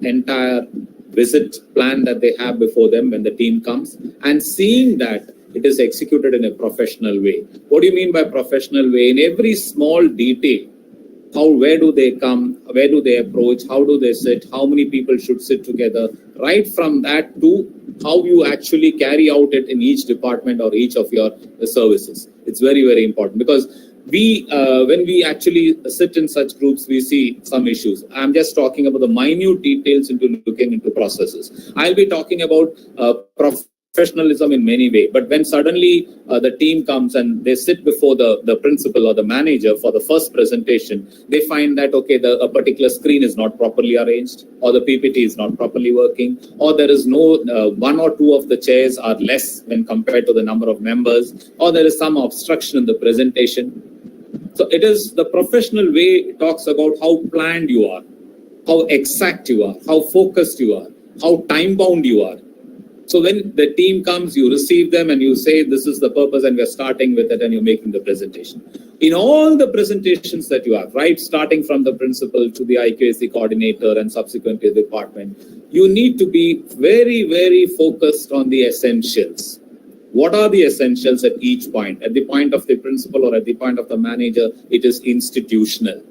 entire visit plan that they have before them when the team comes, and seeing that it is executed in a professional way. What do you mean by professional way? In every small detail, where do they come, where do they approach, how do they sit, how many people should sit together, right from that to how you actually carry out it in each department or each of your services. It's very, very important, because when we actually sit in such groups, we see some issues. I'm just talking about the minute details into looking into processes. I'll be talking about professionalism in many ways, but when suddenly the team comes and they sit before the principal or the manager for the first presentation, they find that, okay, a particular screen is not properly arranged, or the PPT is not properly working, or there is no, one or two of the chairs are less when compared to the number of members, or there is some obstruction in the presentation. So it is the professional way talks about how planned you are, how exact you are, how focused you are, how time bound you are. So when the team comes, you receive them and you say, this is the purpose and we're starting with it and you're making the presentation. In all the presentations that you have, right, starting from the principal to the IQAC coordinator and subsequently the department, you need to be very, very focused on the essentials. What are the essentials at each point? At the point of the principal or at the point of the manager, it is institutional.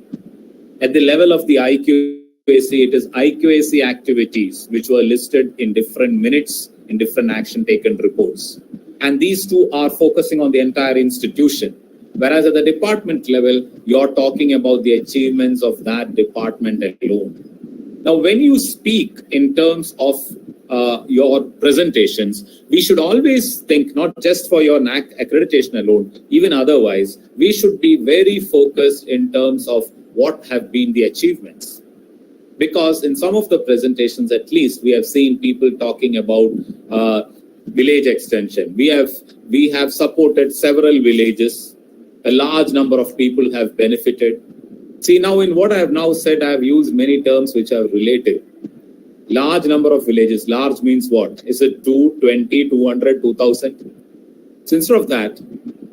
At the level of the IQAC, it is IQAC activities which were listed in different minutes, in different action taken reports. And these two are focusing on the entire institution. Whereas at the department level, you're talking about the achievements of that department alone. Now, when you speak in terms of your presentations, we should always think not just for your Naac accreditation alone, even otherwise, we should be very focused in terms of what have been the achievements. Because in some of the presentations, at least, we have seen people talking about village extension. We have supported several villages. A large number of people have benefited. See, now in what I have now said, I have used many terms which are related. Large number of villages. Large means what? Is it 2, 20, 200, 2000? So instead of that,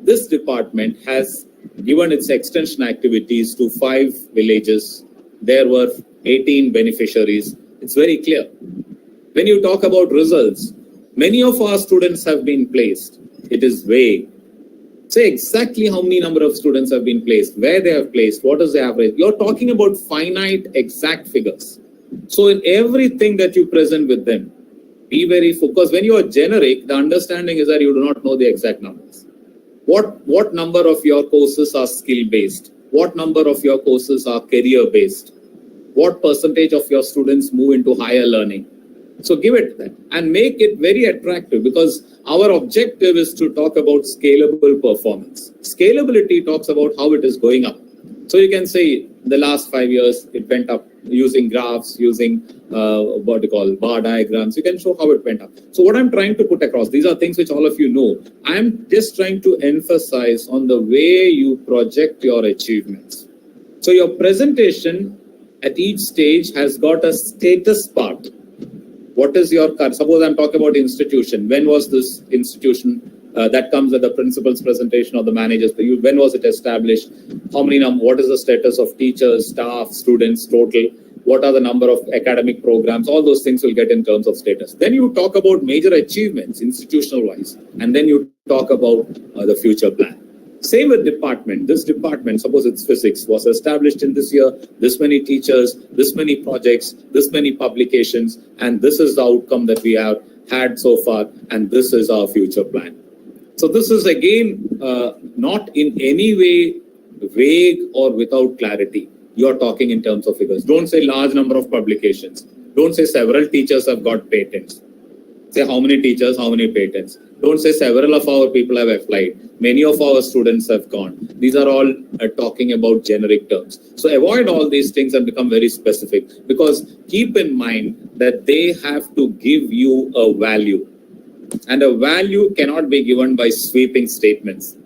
this department has given its extension activities to 5 villages. There were 18 beneficiaries. It's very clear. When you talk about results, many of our students have been placed. It is vague. Say exactly how many number of students have been placed, where they have placed, what is the average. You're talking about finite, exact figures. So in everything that you present with them, be very focused. When you are generic, the understanding is that you do not know the exact numbers. What number of your courses are skill-based? What number of your courses are career-based? What percentage of your students move into higher learning? So give it that and make it very attractive, because our objective is to talk about scalable performance. Scalability talks about how it is going up. So you can say the last 5 years it went up using graphs, using what you call bar diagrams. You can show how it went up. So what I'm trying to put across, these are things which all of you know. I'm just trying to emphasize on the way you project your achievements. So your presentation at each stage has got a status part. What is your, suppose I'm talking about institution. When was this institution that comes at the principal's presentation or the manager's? When was it established? How many, what is the status of teachers, staff, students, total? What are the number of academic programs? All those things will get in terms of status. Then you talk about major achievements institutional wise. And then you talk about the future plan. Same with department. This department, suppose it's physics, was established in this year, this many teachers, this many projects, this many publications, and this is the outcome that we have had so far, and this is our future plan. So this is again not in any way vague or without clarity. You're talking in terms of figures. Don't say large number of publications. Don't say several teachers have got patents. Say how many teachers, how many patents. Don't say several of our people have applied. Many of our students have gone. These are all talking about generic terms. So avoid all these things and become very specific, because keep in mind that they have to give you a value. And a value cannot be given by sweeping statements.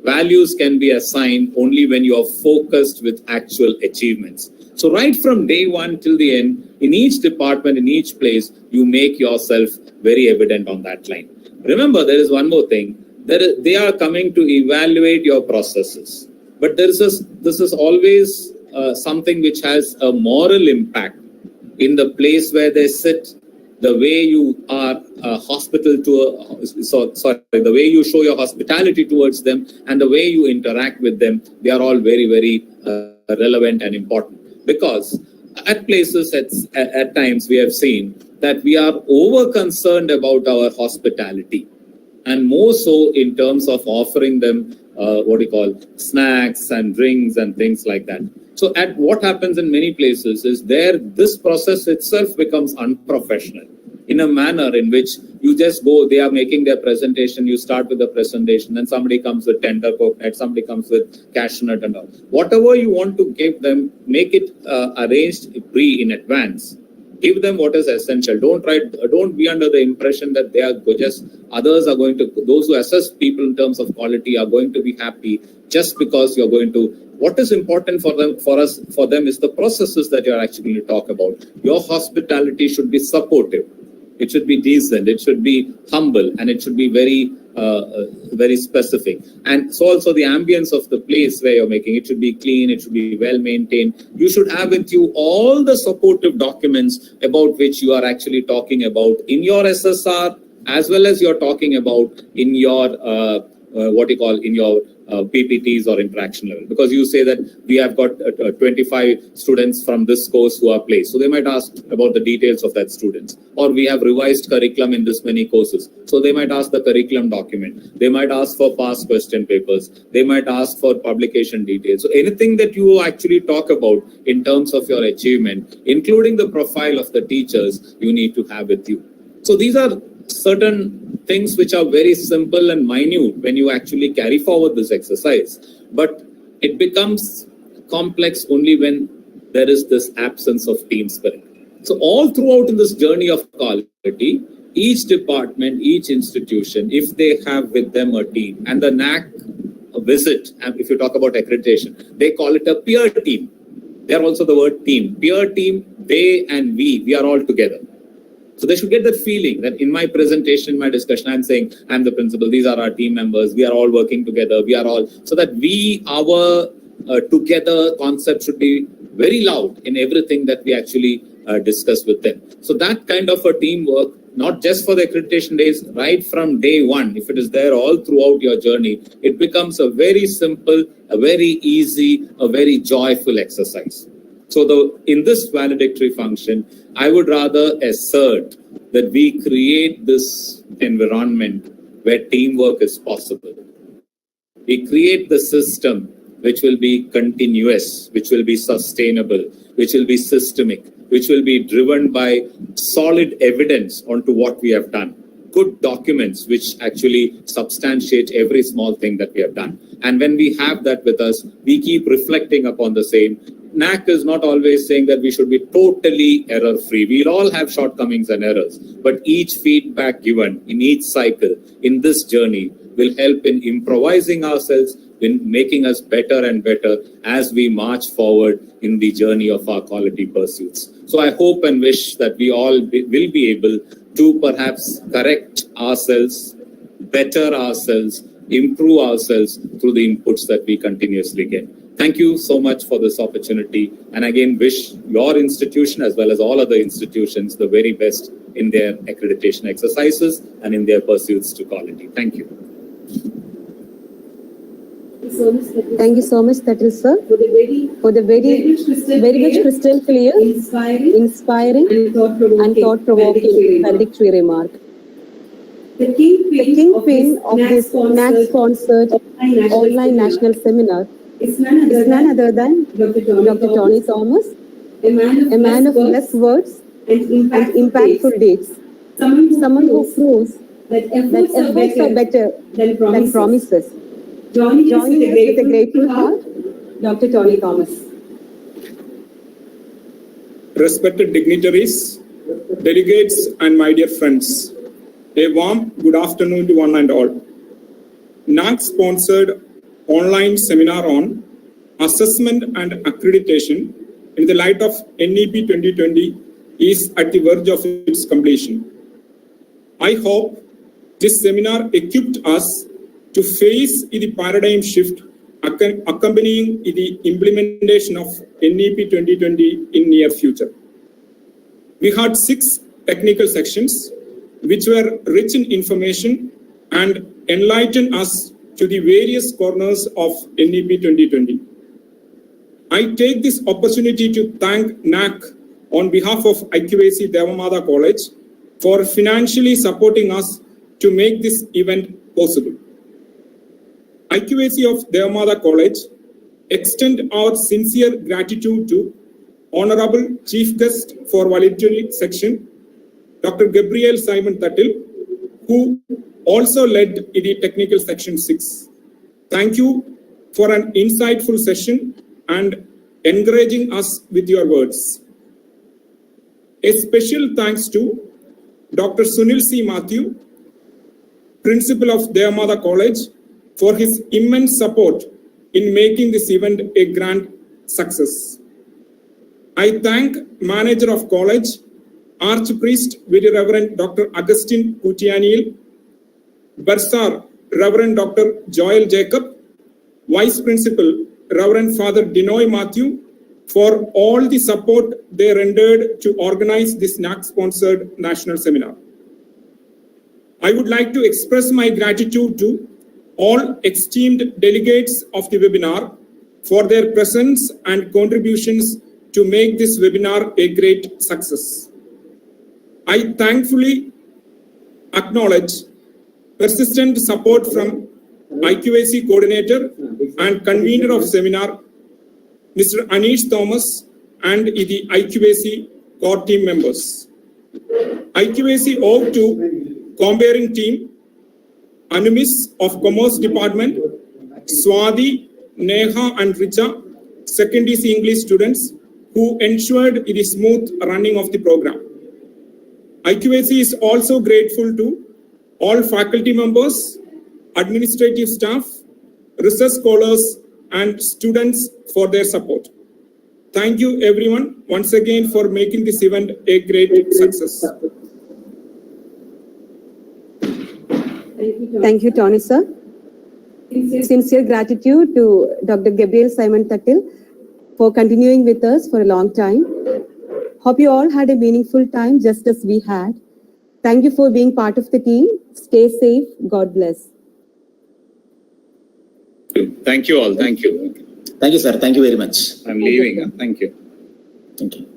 Values can be assigned only when you are focused with actual achievements. So right from day one till the end, in each department, in each place, you make yourself very evident on that line. Remember, there is one more thing. They are coming to evaluate your processes. But this is always something which has a moral impact in the place where they sit, the way you are the way you show your hospitality towards them, and the way you interact with them. They are all very, very relevant and important, because at places at times we have seen that we are over concerned about our hospitality, and more so in terms of offering them snacks and drinks and things like that. So at what happens in many places is this process itself becomes unprofessional, in a manner in which you just go, they are making their presentation, you start with the presentation, then somebody comes with tender coconut, somebody comes with cashew nut and all. Whatever you want to give them, make it arranged in advance. Give them what is essential. Don't be under the impression that they are just, others are going to, those who assess people in terms of quality are going to be happy just because you're going to. What is important for them is the processes that you're actually going to talk about. Your hospitality should be supportive. It should be decent. It should be humble, and it should be very specific. And so also the ambience of the place where you're making it should be clean. It should be well maintained. You should have with you all the supportive documents about which you are actually talking about in your SSR, as well as you're talking about in your in your PPTs or interaction level, because you say that we have got 25 students from this course who are placed. So they might ask about the details of that students, or we have revised curriculum in this many courses. So they might ask the curriculum document. They might ask for past question papers. They might ask for publication details. So anything that you actually talk about in terms of your achievement, including the profile of the teachers, you need to have with you. So these are certain things which are very simple and minute when you actually carry forward this exercise, but it becomes complex only when there is this absence of team spirit. So all throughout in this journey of quality, each department, each institution, if they have with them a team, and the Naac visit, and if you talk about accreditation, they call it a peer team. There also the word team, peer team, they and we are all together. So they should get that feeling that in my presentation, my discussion, I'm saying I'm the principal, these are our team members, we are all working together, we are all, so that our together concept should be very loud in everything that we actually discuss with them. So that kind of a teamwork, not just for the accreditation days, right from day one, if it is there all throughout your journey, it becomes a very simple, a very easy, a very joyful exercise. So in this valedictory function, I would rather assert that we create this environment where teamwork is possible. We create the system which will be continuous, which will be sustainable, which will be systemic, which will be driven by solid evidence onto what we have done. Good documents which actually substantiate every small thing that we have done. And when we have that with us, we keep reflecting upon the same. Naac is not always saying that we should be totally error-free. We'll all have shortcomings and errors, but each feedback given in each cycle in this journey will help in improvising ourselves, in making us better and better as we march forward in the journey of our quality pursuits. So I hope and wish that we all will be able to perhaps correct ourselves, better ourselves, improve ourselves through the inputs that we continuously get. Thank you so much for this opportunity, and again wish your institution as well as all other institutions the very best in their accreditation exercises and in their pursuits to quality. Thank you. Thank you so much, Thattil sir, for the very much crystal clear, inspiring and thought-provoking valedictory remark. The kingpin of this Naac-sponsored online national seminar is none other than Dr. Tony Thomas, a man of less words and impactful deeds, someone who proves that efforts are better than promises. Joining us with a grateful heart, Dr. Tony Thomas. Respected dignitaries, delegates, and my dear friends, a warm good afternoon to one and all. Naac sponsored online seminar on assessment and accreditation in the light of NEP 2020 is at the verge of its completion. I hope this seminar equipped us to face the paradigm shift accompanying the implementation of NEP 2020 in near future. We had 6 technical sections which were rich in information and enlightened us to the various corners of NEP 2020. I take this opportunity to thank Naac on behalf of IQAC Deva Matha College for financially supporting us to make this event possible. IQAC of Deva Matha College extend our sincere gratitude to Honorable Chief Guest for Valedictory Section, Dr. Gabriel Simon Thattil, who also led the Technical Section 6. Thank you for an insightful session and encouraging us with your words. A special thanks to Dr. Sunil C. Matthew, Principal of Deva Matha College, for his immense support in making this event a grand success. I thank Manager of College, Archpriest, Very Reverend Dr. Augustine Kutianiel, Bursar, Reverend Dr. Joel Jacob, Vice Principal, Reverend Father Dinoy Matthew, for all the support they rendered to organize this NAC-sponsored national seminar. I would like to express my gratitude to all esteemed delegates of the webinar for their presence and contributions to make this webinar a great success. I thankfully acknowledge persistent support from IQAC coordinator and convener of seminar, Mr. Anish Thomas, and the IQAC core team members. IQAC owed to comparing team, Anumis of Commerce Department, Swati, Neha and Richa, secondary English students who ensured the smooth running of the program. IQAC is also grateful to all faculty members, administrative staff, research scholars, and students for their support. Thank you everyone once again for making this event a great success. Thank you, Tony, sir. Sincere gratitude to Dr. Gabriel Simon Thattil for continuing with us for a long time. Hope you all had a meaningful time just as we had. Thank you for being part of the team. Stay safe. God bless. Thank you all. Thank you. Thank you, sir. Thank you very much. I'm leaving. Thank you. Thank you.